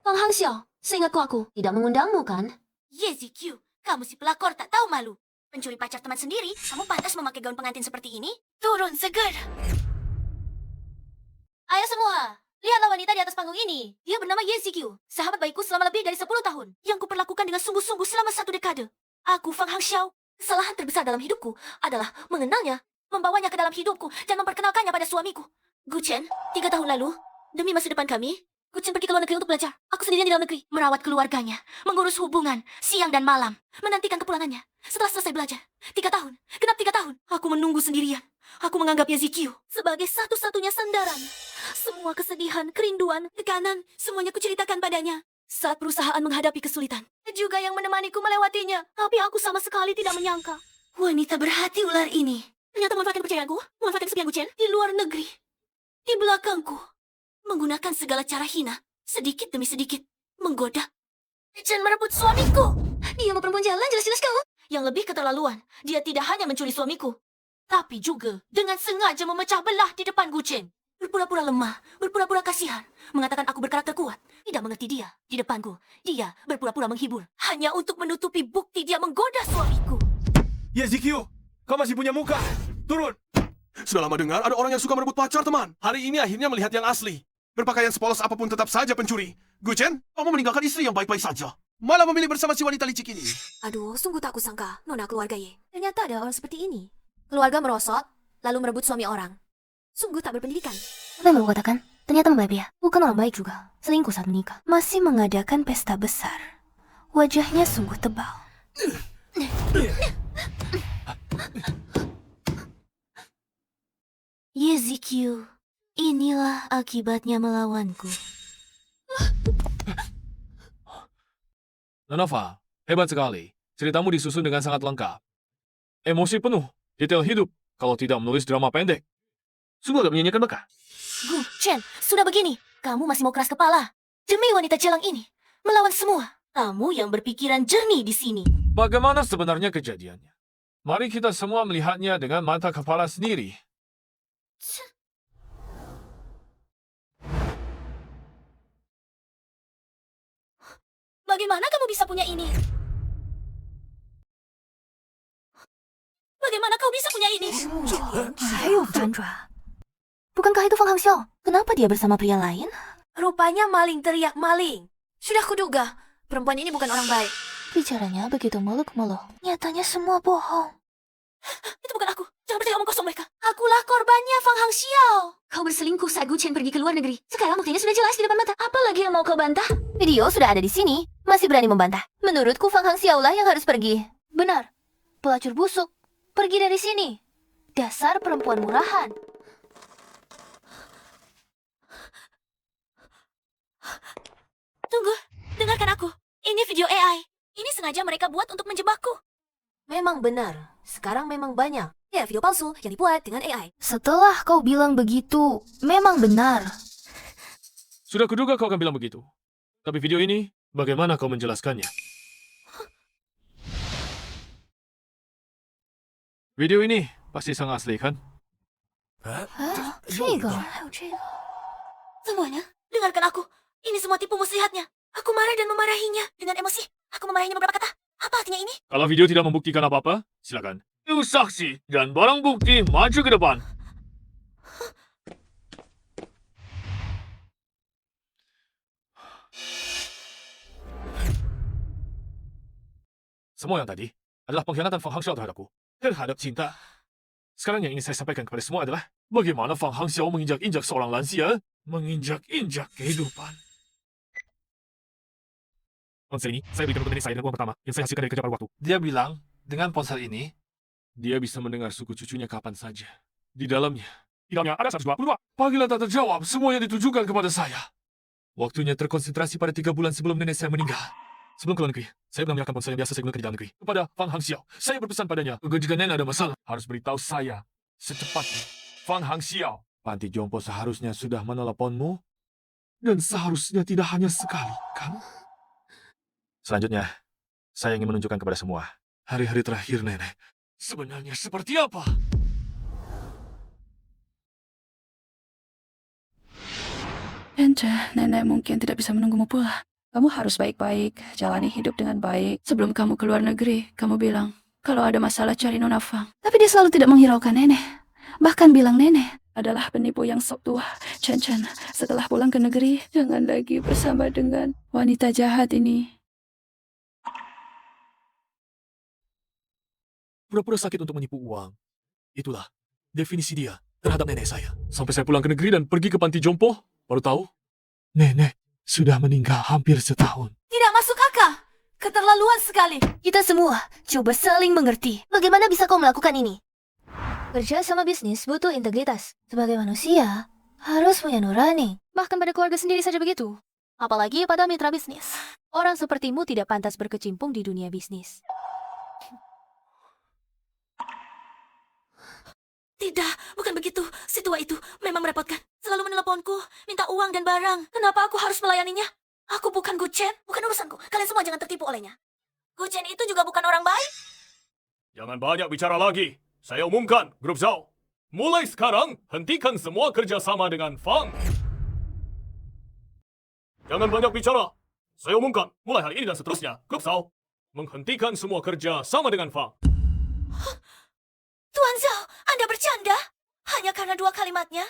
Fang Hangxiao, seingatku aku tidak mengundangmu kan? YZQ, kamu si pelakor tak tahu malu. Pencuri pacar teman sendiri, kamu pantas memakai gaun pengantin seperti ini? Turun segera. Ayo semua, lihatlah wanita di atas panggung ini. Dia bernama YZQ, sahabat baikku selama lebih dari 10 tahun. Yang kuperlakukan dengan sungguh-sungguh selama 1 dekade. Aku Fang Hangxiao. Kesalahan terbesar dalam hidupku adalah mengenalnya, membawanya ke dalam hidupku, dan memperkenalkannya pada suamiku. Guchen, 3 tahun lalu, demi masa depan kami, Guchen pergi ke luar negeri untuk belajar. Aku sendirian di dalam negeri, merawat keluarganya, mengurus hubungan, siang dan malam, menantikan kepulangannya. Setelah selesai belajar, 3 tahun, genap 3 tahun, aku menunggu sendirian. Aku menganggap YZQ sebagai satu-satunya sandaran. Semua kesedihan, kerinduan, tekanan, semuanya kuceritakan padanya. Saat perusahaan menghadapi kesulitan, juga yang menemaniku melewatinya. Tapi aku sama sekali tidak menyangka. Wanita berhati ular ini ternyata memanfaatkan kepercayaanku, memanfaatkan kesepian Guchen di luar negeri. Di belakangku, menggunakan segala cara hina, sedikit demi sedikit, menggoda dan merebut suamiku. Dia mau perempuan jalan, jelas-jelas kau. Yang lebih keterlaluan, dia tidak hanya mencuri suamiku, tapi juga dengan sengaja memecah belah di depan Guchen. Berpura-pura lemah, berpura-pura kasihan, mengatakan aku berkarakter kuat. Tidak mengerti dia, di depanku, dia berpura-pura menghibur, hanya untuk menutupi bukti dia menggoda suamiku. YZQ, kau masih punya muka. Turun. Sudah lama dengar ada orang yang suka merebut pacar, teman. Hari ini akhirnya melihat yang asli. Berpakaian sepolos apapun tetap saja pencuri. Guchen, kamu meninggalkan istri yang baik-baik saja. Malah memilih bersama si wanita licik ini. Aduh, sungguh tak kusangka, Nona keluarga Ye. Ternyata ada orang seperti ini. Keluarga merosot, lalu merebut suami orang. Sungguh tak berpendidikan. Apa yang baru katakan? Ternyata membaik ya. Bukan orang baik juga. Selingkuh saat menikah. Masih mengadakan pesta besar. Wajahnya sungguh tebal. YZQ, inilah akibatnya melawanku. Nona Fang, hebat sekali. Ceritamu disusun dengan sangat lengkap. Emosi penuh, detail hidup, kalau tidak menulis drama pendek. Sungguh agak menyanyikan bakat. Guchen, sudah begini, kamu masih mau keras kepala. Demi wanita jelang ini, melawan semua. Kamu yang berpikiran jernih di sini. Bagaimana sebenarnya kejadiannya? Mari kita semua melihatnya dengan mata kepala sendiri. Bagaimana kamu bisa punya ini? Bagaimana kau bisa punya ini? Ayo, Chandra. Bukankah itu Fang Hangxiao? Kenapa dia bersama pria lain? Rupanya maling teriak maling. Sudah kuduga, perempuan ini bukan orang baik. Bicaranya begitu muluk-muluk. Nyatanya semua bohong. Itu bukan aku. Jangan percaya omong kosong mereka. Akulah korbannya Fang Hangxiao. Kau berselingkuh saat Guchen pergi ke luar negeri. Sekarang buktinya sudah jelas di depan mata. Apalagi yang mau kau bantah? Video sudah ada di sini. Masih berani membantah. Menurutku Fang Hangxiao lah yang harus pergi. Benar. Pelacur busuk. Pergi dari sini. Dasar perempuan murahan. Tunggu, dengarkan aku. Ini video AI. Ini sengaja mereka buat untuk menjebakku. Memang benar. Sekarang memang banyak. Ya, video palsu yang dibuat dengan AI. Setelah kau bilang begitu, memang benar. Sudah kuduga kau akan bilang begitu. Tapi video ini, bagaimana kau menjelaskannya? Video ini pasti sang asli, kan? Semuanya, dengarkan aku. Ini semua tipu muslihatnya. Aku marah dan memarahinya. Dengan emosi, aku memarahinya beberapa kata. Apa artinya ini? Kalau video tidak membuktikan apa-apa, silakan. Saksi dan barang bukti maju ke depan. Semua yang tadi adalah pengkhianatan Fang Hangxiao terhadapku, terhadap cinta. Sekarang yang ingin saya sampaikan kepada semua adalah bagaimana Fang Hangxiao menginjak-injak seorang lansia, menginjak-injak kehidupan. Ponsel ini saya berikan untuk nenek saya dan uang pertama yang saya hasilkan dari kerja paruh waktu. Dia bilang, dengan ponsel ini, dia bisa mendengar suku cucunya kapan saja. Di dalamnya ada 122. Panggilan tak terjawab, semuanya ditujukan kepada saya. Waktunya terkonsentrasi pada 3 bulan sebelum nenek saya meninggal. Sebelum ke luar negeri, saya pernah menyerahkan ponsel yang biasa saya gunakan di dalam negeri kepada Fang Hangxiao. Saya berpesan padanya, jika nenek ada masalah, harus beritahu saya secepatnya. Fang Hangxiao, panti jompo seharusnya sudah meneleponmu. Dan seharusnya tidak hanya sekali, kan? Selanjutnya, saya ingin menunjukkan kepada semua hari-hari terakhir nenek sebenarnya seperti apa. Ence, nenek mungkin tidak bisa menunggumu pula. Kamu harus baik-baik, jalani hidup dengan baik. Sebelum kamu keluar negeri, kamu bilang, kalau ada masalah cari Nona Fang. Tapi dia selalu tidak menghiraukan nenek. Bahkan bilang nenek adalah penipu yang sok tua. Chen, setelah pulang ke negeri, jangan lagi bersama dengan wanita jahat ini. Pura-pura sakit untuk menipu uang. Itulah definisi dia terhadap nenek saya. Sampai saya pulang ke negeri dan pergi ke panti jompo, baru tahu nenek sudah meninggal hampir setahun. Tidak masuk akal. Keterlaluan sekali. Kita semua coba saling mengerti. Bagaimana bisa kau melakukan ini? Kerja sama bisnis butuh integritas. Sebagai manusia, harus punya nurani. Bahkan pada keluarga sendiri saja begitu. Apalagi pada mitra bisnis. Orang sepertimu tidak pantas berkecimpung di dunia bisnis. Tidak, bukan begitu. Si tua itu memang merepotkan. Selalu meneleponku, minta uang dan barang. Kenapa aku harus melayaninya? Aku bukan Guchen, bukan urusanku. Kalian semua jangan tertipu olehnya. Guchen itu juga bukan orang baik. Jangan banyak bicara lagi. Saya umumkan, Grup Zhao. Mulai sekarang, hentikan semua kerjasama dengan Fang. Jangan banyak bicara. Saya umumkan, mulai hari ini dan seterusnya, Grup Zhao menghentikan semua kerja sama dengan Fang. Tuan Zhao, Anda bercanda? Hanya karena 2 kalimatnya?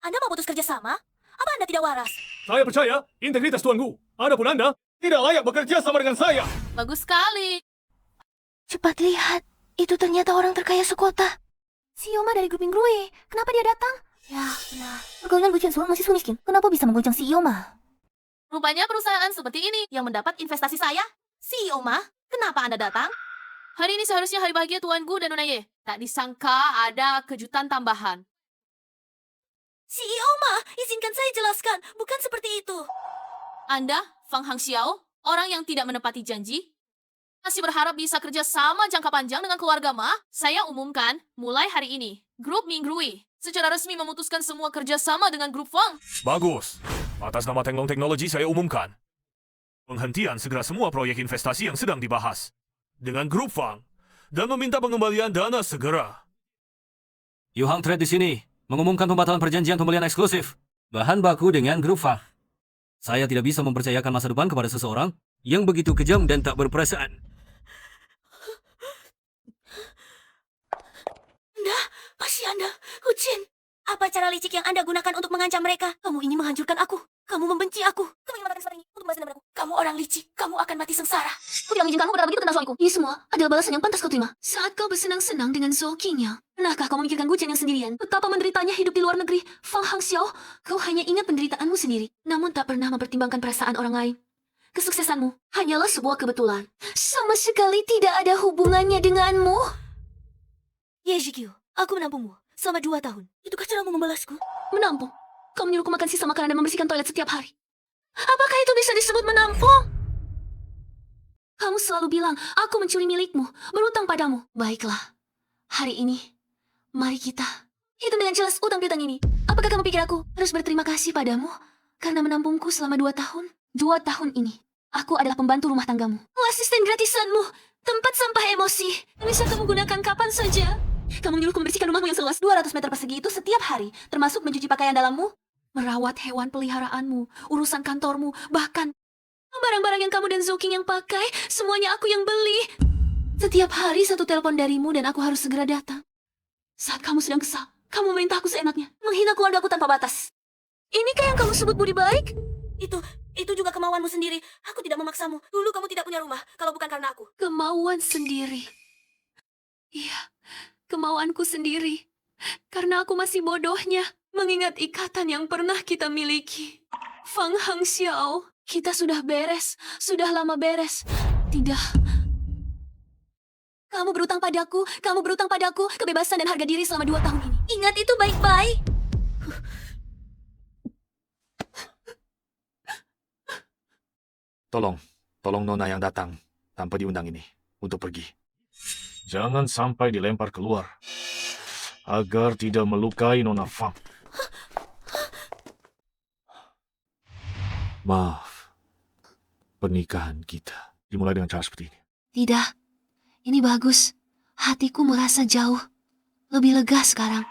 Anda mau putus kerjasama? Apa Anda tidak waras? Saya percaya integritas tuanku. Adapun Anda tidak layak bekerja sama dengan saya. Bagus sekali. Cepat lihat. Itu ternyata orang terkaya sekota. Si Yoma dari grup Mingrui. Kenapa dia datang? Ya, benar. Pergaulan Guchen Suang masih miskin. Kenapa bisa mengguncang si Yoma? Rupanya perusahaan seperti ini yang mendapat investasi saya. CEO Ma, kenapa Anda datang? Hari ini seharusnya hari bahagia Tuan Gu dan Nona Ye. Tak disangka ada kejutan tambahan. CEO Ma, izinkan saya jelaskan. Bukan seperti itu. Anda, Fang Hangxiao, orang yang tidak menepati janji, masih berharap bisa kerja sama jangka panjang dengan keluarga Ma? Saya umumkan, mulai hari ini, Grup Mingrui secara resmi memutuskan semua kerja sama dengan Grup Fang. Bagus. Atas nama Tenglong Teknologi saya umumkan. Penghentian segera semua proyek investasi yang sedang dibahas dengan Grup Fang dan meminta pengembalian dana segera. Yuhang Trade di sini mengumumkan pembatalan perjanjian pembelian eksklusif bahan baku dengan Grup Fang. Saya tidak bisa mempercayakan masa depan kepada seseorang yang begitu kejam dan tak berperasaan. Masih Anda, Guchen. Apa cara licik yang Anda gunakan untuk mengancam mereka? Kamu ingin menghancurkan aku. Kamu membenci aku. Kamu ingin mengatakan seperti ini untuk membalas dendam aku. Kamu orang licik. Kamu akan mati sengsara. Aku tidak mengizinkanmu berkata begitu tentang suamiku. Ini semua adalah balasan yang pantas kau terima. Saat kau bersenang-senang dengan Zhouqingnya, pernahkah kau memikirkan Guchen yang sendirian? Betapa menderitanya hidup di luar negeri. Fang Hangxiao, kau hanya ingat penderitaanmu sendiri. Namun tak pernah mempertimbangkan perasaan orang lain. Kesuksesanmu hanyalah sebuah kebetulan. Sama sekali tidak ada hubungannya denganmu. Yezhikyu, aku menampungmu selama 2 tahun. Itukah caramu membalasku? Menampung? Kau menyuruhku makan sisa makanan dan membersihkan toilet setiap hari. Apakah itu bisa disebut menampung? Kamu selalu bilang, aku mencuri milikmu, berutang padamu. Baiklah, hari ini, mari kita hitung dengan jelas utang piutang ini. Apakah kamu pikir aku harus berterima kasih padamu karena menampungku selama 2 tahun? 2 tahun ini, aku adalah pembantu rumah tanggamu. Asisten gratisanmu, tempat sampah emosi, bisa kamu gunakan kapan saja. Kamu menyuruhku membersihkan rumahmu yang seluas 200 meter persegi itu setiap hari, termasuk mencuci pakaian dalammu, merawat hewan peliharaanmu, urusan kantormu, bahkan barang-barang yang kamu dan Zhouqing yang pakai, semuanya aku yang beli. Setiap hari 1 telepon darimu dan aku harus segera datang. Saat kamu sedang kesal, kamu memerintah aku seenaknya, menghina keluargaku tanpa batas. Inikah yang kamu sebut budi baik? Itu juga kemauanmu sendiri. Aku tidak memaksamu. Dulu kamu tidak punya rumah, kalau bukan karena aku. Kemauan sendiri. Iya, kemauanku sendiri. Karena aku masih bodohnya mengingat ikatan yang pernah kita miliki. Fang Hangxiao, kita sudah beres. Sudah lama beres. Tidak. Kamu berutang padaku. Kamu berutang padaku kebebasan dan harga diri selama 2 tahun ini. Ingat itu baik-baik. Tolong Nona yang datang tanpa diundang ini untuk pergi. Jangan sampai dilempar keluar agar tidak melukai Nona Fang. Maaf. Pernikahan kita dimulai dengan cara seperti ini. Tidak, ini bagus. Hatiku merasa jauh lebih lega sekarang.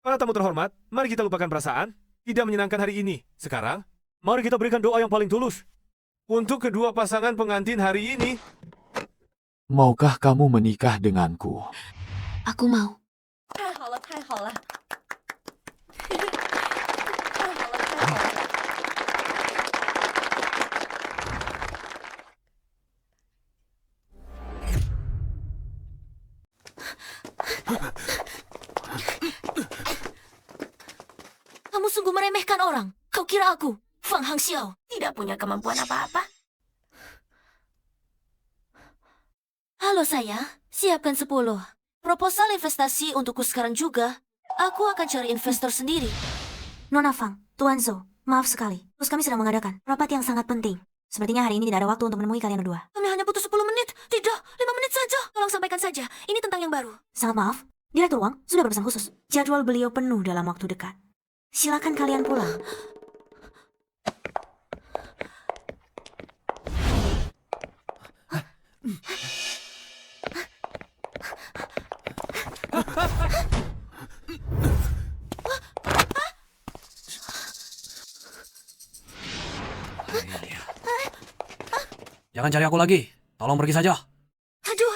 Para tamu terhormat, mari kita lupakan perasaan tidak menyenangkan hari ini. Sekarang, mari kita berikan doa yang paling tulus untuk kedua pasangan pengantin hari ini. Maukah kamu menikah denganku? Aku mau. 太好了，太好了。 Kamu sungguh meremehkan orang. Kau kira aku, Fang Hangxiao, tidak punya kemampuan apa-apa? Halo sayang, siapkan 10. Proposal investasi untukku sekarang juga. Aku akan cari investor sendiri. Nona Fang, Tuan Zhou, maaf sekali. Terus kami sedang mengadakan rapat yang sangat penting. Sepertinya hari ini tidak ada waktu untuk menemui kalian berdua. Kami hanya butuh 10 menit. Tidak, 5 menit saja. Tolong sampaikan saja. Ini tentang yang baru. Sangat maaf, Direktur Wang sudah berpesan khusus. Jadwal beliau penuh dalam waktu dekat. Silakan kalian pulang. Jangan cari aku lagi. Tolong pergi saja. Aduh.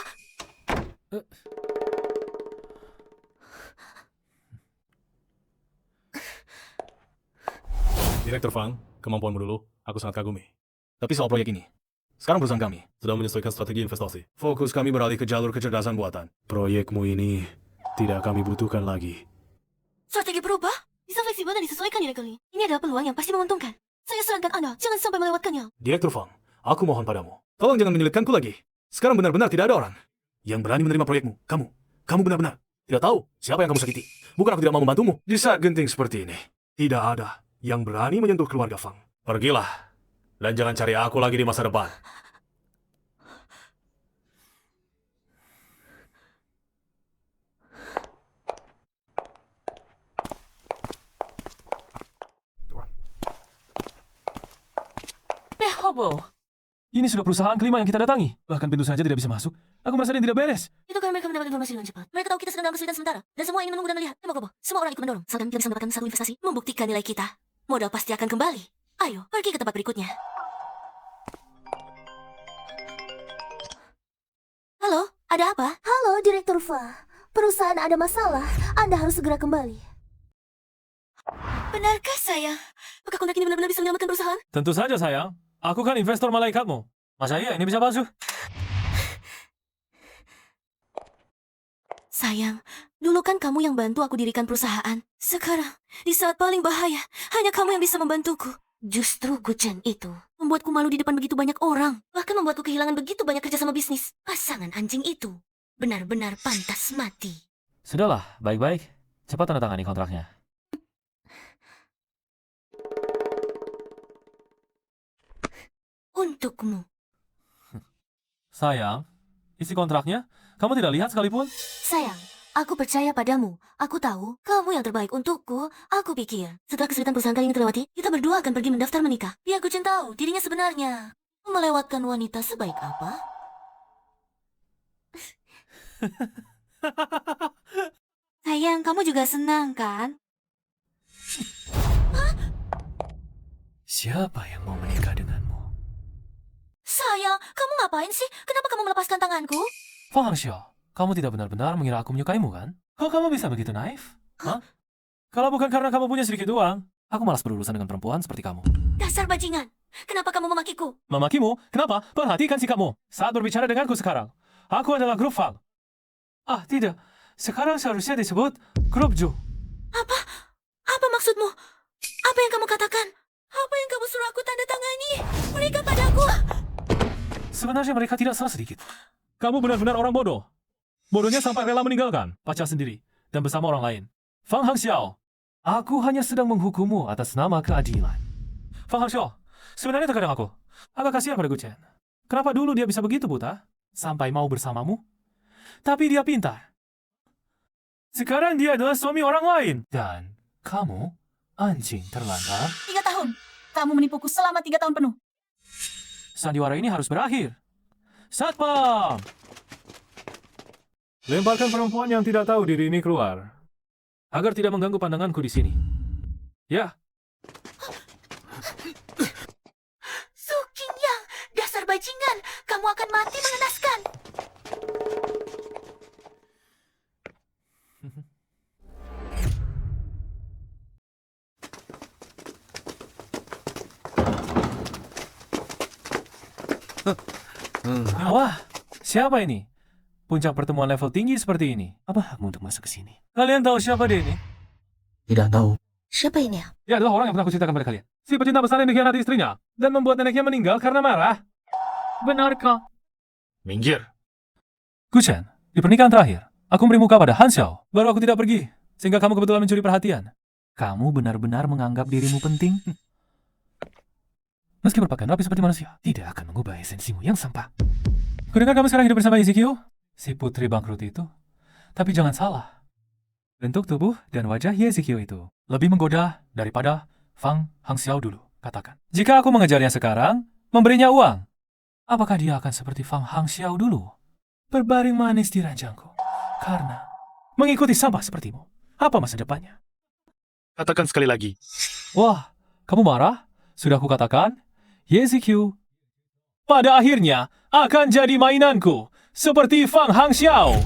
Direktur Fang, kemampuanmu dulu, aku sangat kagumi. Tapi soal proyek ini, sekarang perusahaan kami sedang menyesuaikan strategi investasi. Fokus kami beralih ke jalur kecerdasan buatan. Proyekmu ini tidak kami butuhkan lagi. Strategi berubah? Bisa fleksibel dan disesuaikan ya kali. Ini adalah peluang yang pasti menguntungkan. Saya sarankan Anda, jangan sampai melewatkannya. Direktur Fang, aku mohon padamu, tolong jangan menyulitkanku lagi. Sekarang benar-benar tidak ada orang yang berani menerima proyekmu. Kamu benar-benar tidak tahu siapa yang kamu sakiti. Bukan aku tidak mau membantumu. Di saat genting seperti ini, tidak ada yang berani menyentuh keluarga Fang. Pergilah, dan jangan cari aku lagi di masa depan. Hobo. Ini sudah perusahaan kelima yang kita datangi. Bahkan pintu saja tidak bisa masuk. Aku merasa dia tidak beres. Itu karena mereka mendapat informasi dengan cepat. Mereka tahu kita sedang dalam kesulitan sementara. Dan semua ingin menunggu dan melihat. Tembak semua orang ikut mendorong. Saat kita bisa mendapatkan satu investasi, membuktikan nilai kita. Modal pasti akan kembali. Ayo, pergi ke tempat berikutnya. Halo, ada apa? Halo, Direktur Fa. Perusahaan ada masalah. Anda harus segera kembali. Benarkah sayang? Apakah kontrak ini benar-benar bisa menyelamatkan perusahaan? Tentu saja sayang. Aku kan investor malaikatmu. Masa iya ini bisa palsu? Sayang, dulu kan kamu yang bantu aku dirikan perusahaan. Sekarang, di saat paling bahaya, hanya kamu yang bisa membantuku. Justru Guchen itu membuatku malu di depan begitu banyak orang. Bahkan membuatku kehilangan begitu banyak kerjasama bisnis. Pasangan anjing itu benar-benar pantas mati. Sudahlah, baik-baik. Cepat tanda tangani kontraknya. Untukmu. Sayang, isi kontraknya kamu tidak lihat sekalipun? Sayang, aku percaya padamu. Aku tahu kamu yang terbaik untukku. Aku pikir setelah kesulitan perusahaan kali ini terlewati, kita berdua akan pergi mendaftar menikah. Biar Guchen tahu dirinya sebenarnya melewatkan wanita sebaik apa. Sayang, kamu juga senang kan? Siapa yang mau menikah denganmu? Sayang, kamu ngapain sih? Kenapa kamu melepaskan tanganku? Fang Hangxiao, kamu tidak benar-benar mengira aku menyukaimu kan? Kok kamu bisa begitu naif? Hah? Kalau bukan karena kamu punya sedikit uang, aku malas berurusan dengan perempuan seperti kamu. Dasar bajingan. Kenapa kamu memakiku? Memakimu? Kenapa? Perhatikan sikapmu. Saat berbicara denganku sekarang. Aku adalah grup Fang. Ah, tidak. Sekarang seharusnya disebut grup Zhou. Apa maksudmu? Apa yang kamu katakan? Apa yang kamu suruh aku tanda tangani? Mereka padaku. Sebenarnya mereka tidak salah sedikit. Kamu benar-benar orang bodoh. Bodohnya sampai rela meninggalkan pacar sendiri dan bersama orang lain. Fang Hangxiao, aku hanya sedang menghukummu atas nama keadilan. Fang Hangxiao, sebenarnya terkadang aku agak kasihan pada Guchen. Kenapa dulu dia bisa begitu buta sampai mau bersamamu? Tapi dia pintar. Sekarang dia adalah suami orang lain. Dan kamu Anjing terlantar. 3 tahun. Kamu menipuku selama 3 tahun penuh. Sandiwara ini harus berakhir. Satpam! Lemparkan perempuan yang tidak tahu diri ini keluar. Agar tidak mengganggu pandanganku di sini. Ya. Su Qingyang, dasar bajingan. Kamu akan mati mengenaskan. Wah, siapa ini? Puncak pertemuan level tinggi seperti ini. Apa hakmu untuk masuk ke sini? Kalian tahu siapa dia ini? Tidak tahu. Siapa ini? Dia adalah orang yang pernah kuceritakan pada kalian. Si pecinta besar yang dikhianati istrinya dan membuat neneknya meninggal karena marah. Benarkah? Minggir. Guchen, di pernikahan terakhir, aku beri muka pada Han Xiao. Baru aku tidak pergi, sehingga kamu kebetulan mencuri perhatian. Kamu benar-benar menganggap dirimu penting? Meski berpakaian rapi seperti manusia, tidak akan mengubah esensimu yang sampah. Kudengar kamu sekarang hidup bersama Yezikyu, si putri bangkrut itu. Tapi jangan salah. Bentuk tubuh dan wajah Yezikyu itu lebih menggoda daripada Fang Hangxiao dulu, katakan. Jika aku mengejarnya sekarang, memberinya uang, apakah dia akan seperti Fang Hangxiao dulu? Berbaring manis di ranjangku. Karena mengikuti sampah sepertimu, apa masa depannya? Katakan sekali lagi. Wah, kamu marah? Sudah aku katakan, Yezikyu pada akhirnya akan jadi mainanku, seperti Fang Hangxiao.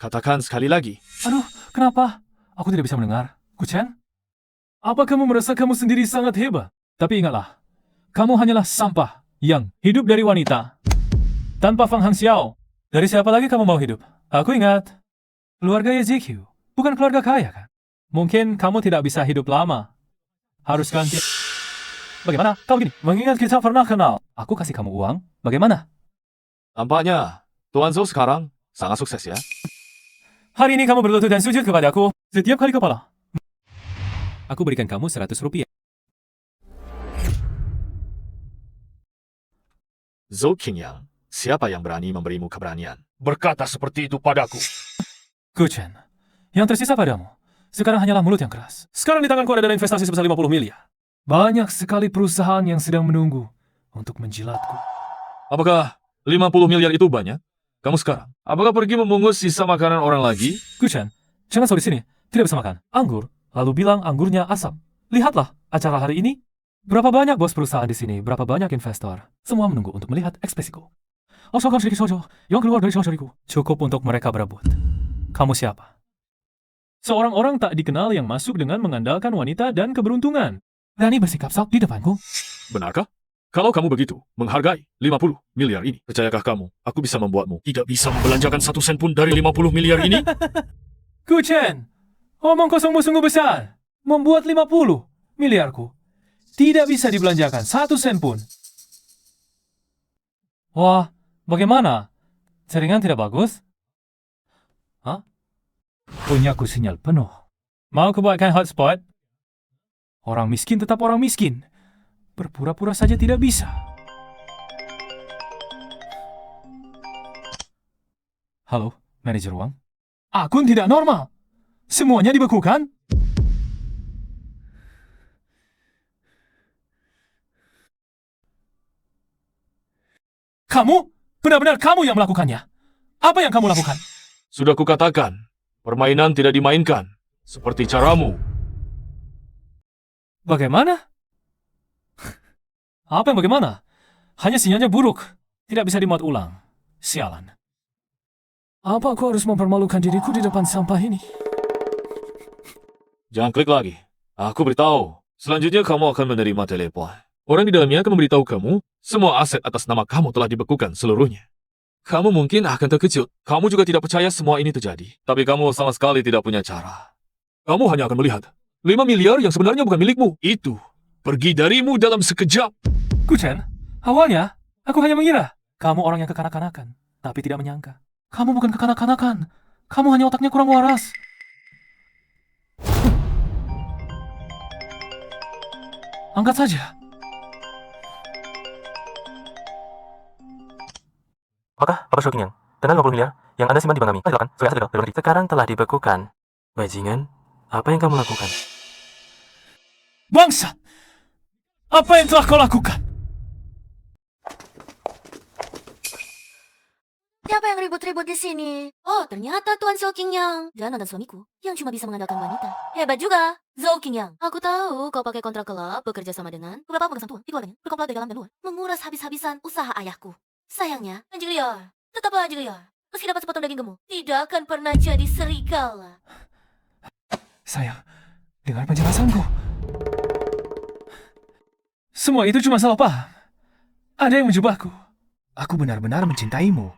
Katakan sekali lagi. Aduh, kenapa? Aku tidak bisa mendengar. Guchen? Apa kamu merasa kamu sendiri sangat hebat? Tapi ingatlah, kamu hanyalah sampah yang hidup dari wanita. Tanpa Fang Hangxiao, dari siapa lagi kamu mau hidup? Aku ingat, keluarga Yezikyu bukan keluarga kaya kan? Mungkin kamu tidak bisa hidup lama. Harus ganti. Bagaimana? Kau begini, mengingat kita pernah kenal. Aku kasih kamu uang, bagaimana? Tampaknya, Tuan Zhou sekarang sangat sukses ya. Hari ini kamu berlutut dan sujud kepadaku setiap kali kepala. Aku berikan kamu 100 rupiah. Zhou Qingyang, siapa yang berani memberimu keberanian berkata seperti itu padaku? Guchen, yang tersisa padamu sekarang hanyalah mulut yang keras. Sekarang di tanganku ada dana investasi sebesar 50 miliar. Banyak sekali perusahaan yang sedang menunggu untuk menjilatku. Apakah 50 miliar itu banyak? Kamu sekarang, apakah pergi memungut sisa makanan orang lagi? Guchen, jangan di sini. Tidak bisa makan anggur, lalu bilang anggurnya asam. Lihatlah acara hari ini. Berapa banyak bos perusahaan di sini, berapa banyak investor. Semua menunggu untuk melihat ekspresiku. Asalkan sedikit saja yang keluar dari saudariku. Cukup untuk mereka berebut. Kamu siapa? Seorang orang tak dikenal yang masuk dengan mengandalkan wanita dan keberuntungan. Berani bersikap sok di depanku. Benarkah? Kalau kamu begitu menghargai 50 miliar ini, percayakah kamu aku bisa membuatmu tidak bisa membelanjakan 1 sen pun dari 50 miliar ini? Guchen, omong kosongmu sungguh besar. Membuat 50 miliarku tidak bisa dibelanjakan 1 sen pun. Wah, bagaimana? Jaringan tidak bagus? Hah? Punyaku sinyal penuh. Mau kubuatkan hotspot? Orang miskin tetap orang miskin. Berpura-pura saja tidak bisa. Halo, manajer uang. Akun tidak normal. Semuanya dibekukan. Kamu? Benar-benar kamu yang melakukannya. Apa yang kamu lakukan? Sudah kukatakan, permainan tidak dimainkan seperti caramu. Bagaimana? Apa yang bagaimana? Hanya sinyalnya buruk. Tidak bisa dimuat ulang. Sialan. Apa aku harus mempermalukan diriku di depan sampah ini? Jangan klik lagi. Aku beritahu. Selanjutnya kamu akan menerima telepon. Orang di dalamnya akan memberitahu kamu, semua aset atas nama kamu telah dibekukan seluruhnya. Kamu mungkin akan terkejut. Kamu juga tidak percaya semua ini terjadi. Tapi kamu sama sekali tidak punya cara. Kamu hanya akan melihat 5 miliar yang sebenarnya bukan milikmu. Itu pergi darimu dalam sekejap. Guchen, awalnya aku hanya mengira kamu orang yang kekanak-kanakan, tapi tidak menyangka. Kamu bukan kekanak-kanakan. Kamu hanya otaknya kurang waras. Angkat saja. Apakah Bapak Shokinyang? Dana 50 miliar yang Anda simpan di bank kami. Silakan, sekarang telah dibekukan. Bajingan, apa yang kamu lakukan? Bangsa! Apa yang telah kau lakukan? Siapa yang ribut-ribut di sini? Oh, ternyata Tuan Zhou Qingyang. Dan mantan suamiku yang cuma bisa mengandalkan wanita. Hebat juga, Zhou Qingyang. Aku tahu kau pakai kontrak gelap bekerja sama dengan beberapa pemegang Tuan di keluarganya, berkomplot dari dalam dan luar, menguras habis-habisan usaha ayahku. Sayangnya, anjing liar. Tetaplah anjing liar. Meski dapat sepotong daging gemuk, tidak akan pernah jadi serigala. Sayang, dengar penjelasanku. Semua itu cuma salah paham. Ada yang menjebakku. Aku benar-benar mencintaimu.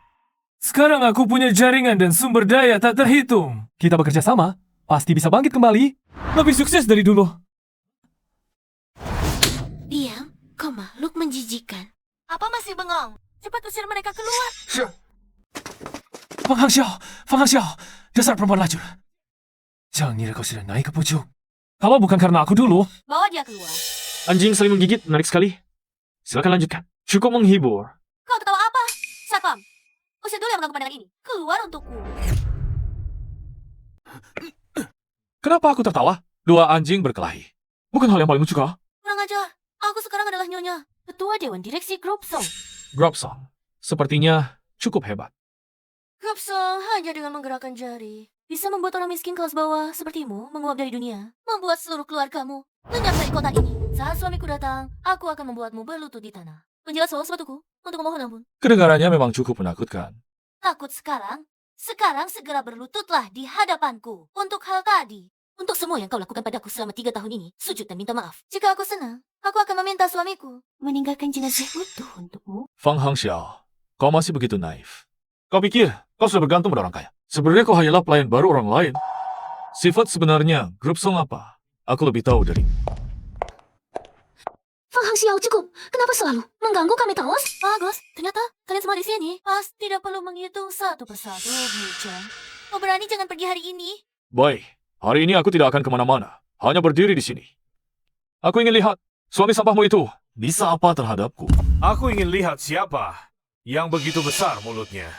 Sekarang aku punya jaringan dan sumber daya tak terhitung. Kita bekerja sama, pasti bisa bangkit kembali. Lebih sukses dari dulu. Diam, kau makhluk menjijikan. Apa masih bengong? Cepat usir mereka keluar. Fang Hangxiao, dasar perempuan lacur. Jangan ngira kau sudah naik ke pucuk. Kalau bukan karena aku dulu. Bawa dia keluar. Anjing saling menggigit, menarik sekali. Silakan lanjutkan. Cukup menghibur. Kau ketawa apa? Satpam, usir dulu yang mengganggu pandangan ini. Keluar untukku. Kenapa aku tertawa? Dua anjing berkelahi. Bukan hal yang paling lucu kah? Kurang ajar. Aku sekarang adalah Nyonya, Ketua Dewan Direksi Grup Song. Grup Song. Sepertinya cukup hebat. Grup Song hanya dengan menggerakkan jari bisa membuat orang miskin kelas bawah sepertimu menguap dari dunia, membuat seluruh keluargamu lenyap dari kota ini. Saat suamiku datang, aku akan membuatmu berlutut di tanah. Menjilat soal sepatuku untuk memohon ampun. Kedengarannya memang cukup menakutkan. Takut sekarang? Sekarang segera berlututlah di hadapanku. Untuk hal tadi, untuk semua yang kau lakukan padaku selama 3 tahun ini, sujud dan minta maaf. Jika aku senang, aku akan meminta suamiku meninggalkan jenazah utuh untukmu. Fang Hangxiao, kau masih begitu naif. Kau pikir kau sudah bergantung pada orang kaya? Sebenarnya kau hanyalah pelayan baru orang lain. Sifat sebenarnya Grup Song apa? Aku lebih tahu darimu. Fang Hangxiao, cukup. Kenapa selalu mengganggu kami terus? Bagus, ternyata kalian semua di sini pasti tidak perlu menghitung satu persatu, Buchan. Kau berani jangan pergi hari ini? Baik, hari ini aku tidak akan kemana-mana. Hanya berdiri di sini. Aku ingin lihat suami sampahmu itu bisa apa terhadapku. Aku ingin lihat siapa yang begitu besar mulutnya.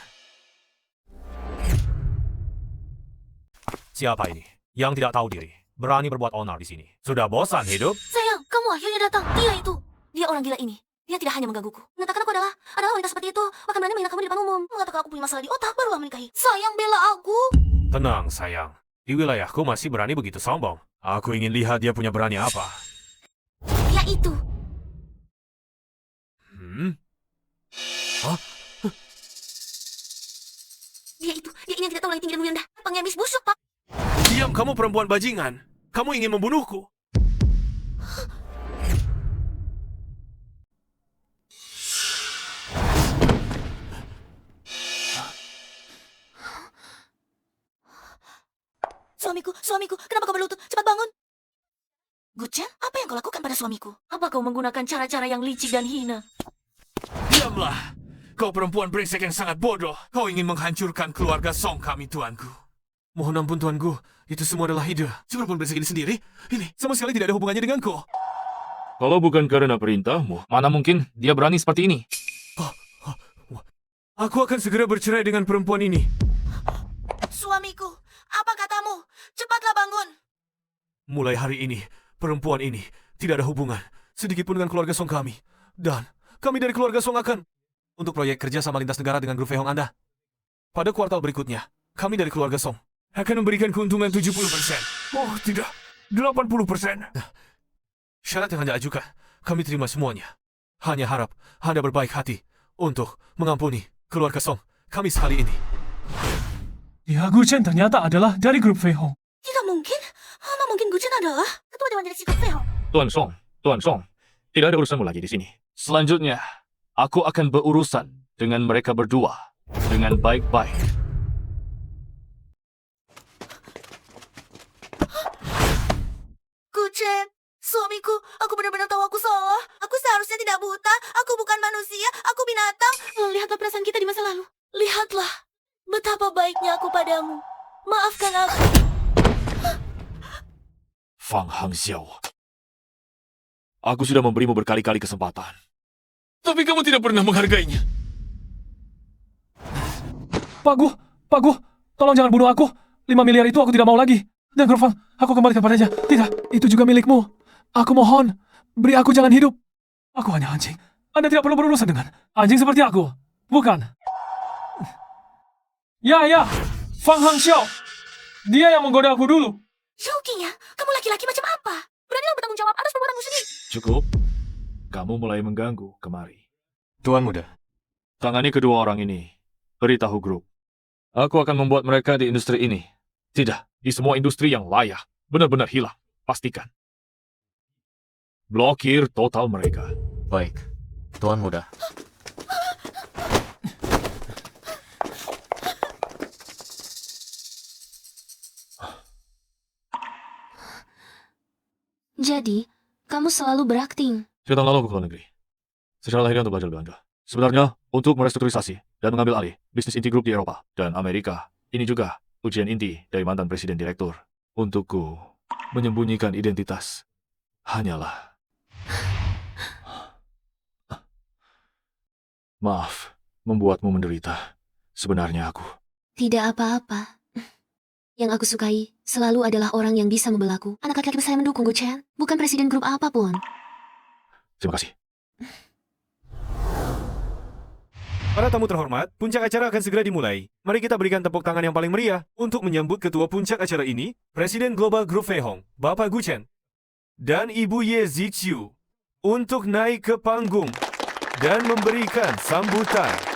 Siapa ini yang tidak tahu diri, berani berbuat onar di sini? Sudah bosan hidup? Sayang, kamu akhirnya datang. Dia itu. Dia orang gila ini. Dia tidak hanya menggangguku. Mengatakan aku adalah wanita seperti itu, bahkan berani menghina kamu di depan umum. Mengatakan aku punya masalah di otak, barulah menikahi. Sayang, bela aku. Tenang, sayang. Di wilayahku masih berani begitu sombong. Aku ingin lihat dia punya berani apa. Dia itu. Hah? Dia itu. Dia ingin tidak tahu lagi tinggi dan mulia rendah. Pengemis busuk, Pak. Diam, kamu perempuan bajingan. Kamu ingin membunuhku. Suamiku, kenapa kau berlutut? Cepat bangun. Guchen, apa yang kau lakukan pada suamiku? Apa kau menggunakan cara-cara yang licik dan hina? Diamlah. Kau perempuan brengsek yang sangat bodoh. Kau ingin menghancurkan keluarga Song kami, tuanku. Mohon ampun, tuanku. Itu semua adalah ide. Si perempuan brengsek ini sendiri. Ini sama sekali tidak ada hubungannya denganku. Kalau bukan karena perintahmu, mana mungkin dia berani seperti ini? Aku akan segera bercerai dengan perempuan ini. Suamiku, apa katamu? Cepatlah bangun. Mulai hari ini, perempuan ini tidak ada hubungan sedikitpun dengan keluarga Song kami. Dan kami dari keluarga Song akan untuk proyek kerja sama lintas negara dengan grup Fei Hong Anda. Pada kuartal berikutnya, kami dari keluarga Song akan memberikan keuntungan 70%. Oh, tidak. 80%. Syarat yang Anda ajukan, kami terima semuanya. Hanya harap Anda berbaik hati untuk mengampuni keluarga Song kami sekali ini. Ya, Guchen ternyata adalah dari grup Fei Hong. Tidak mungkin. Mana mungkin Guchen adalah Ketua Dewan Direksi Grup Fei Hong. Tuan Song, tidak ada urusanmu lagi di sini. Selanjutnya, aku akan berurusan dengan mereka berdua dengan baik-baik. Guchen, suamiku, aku benar-benar tahu aku salah. Aku seharusnya tidak buta. Aku bukan manusia, aku binatang. Lihatlah perasaan kita di masa lalu. Lihatlah betapa baiknya aku padamu. Maafkan aku. Fang Hangxiao, aku sudah memberimu berkali-kali kesempatan. Tapi kamu tidak pernah menghargainya. Pak Gu, tolong jangan bunuh aku. 5 miliar itu aku tidak mau lagi. Dan Grup Fang, aku kembalikan padanya. Tidak, itu juga milikmu. Aku mohon, beri aku jalan hidup. Aku hanya anjing. Anda tidak perlu berurusan dengan anjing seperti aku. Bukan. Ya, Fang Hangxiao. Dia yang menggoda aku dulu. Shuking ya, kamu laki-laki macam apa? Beranilah bertanggung jawab atas perbuatanmu sendiri. Cukup. Kamu mulai mengganggu, kemari. Tuan Muda. Tangani kedua orang ini. Beritahu grup. Aku akan membuat mereka di industri ini. Tidak, di semua industri yang layak. Benar-benar hilang. Pastikan. Blokir total mereka. Baik, Tuan Muda. Jadi, kamu selalu berakting. Saya tahun lalu aku ke luar negeri. Secara lahiriah untuk belajar Belanda. Sebenarnya, untuk merestrukturisasi dan mengambil alih bisnis inti grup di Eropa dan Amerika. Ini juga ujian inti dari mantan presiden direktur. Untukku, menyembunyikan identitas hanyalah... Maaf, membuatmu menderita. Sebenarnya aku... Tidak apa-apa. Yang aku sukai selalu adalah orang yang bisa membelaku. Anak laki-laki saya mendukung Guchen, bukan presiden grup apapun. Terima kasih. Para tamu terhormat, puncak acara akan segera dimulai. Mari kita berikan tepuk tangan yang paling meriah untuk menyambut ketua puncak acara ini, Presiden Global Group Fei Hong, Bapak Guchen, dan Ibu Ye Ziqiu, untuk naik ke panggung dan memberikan sambutan.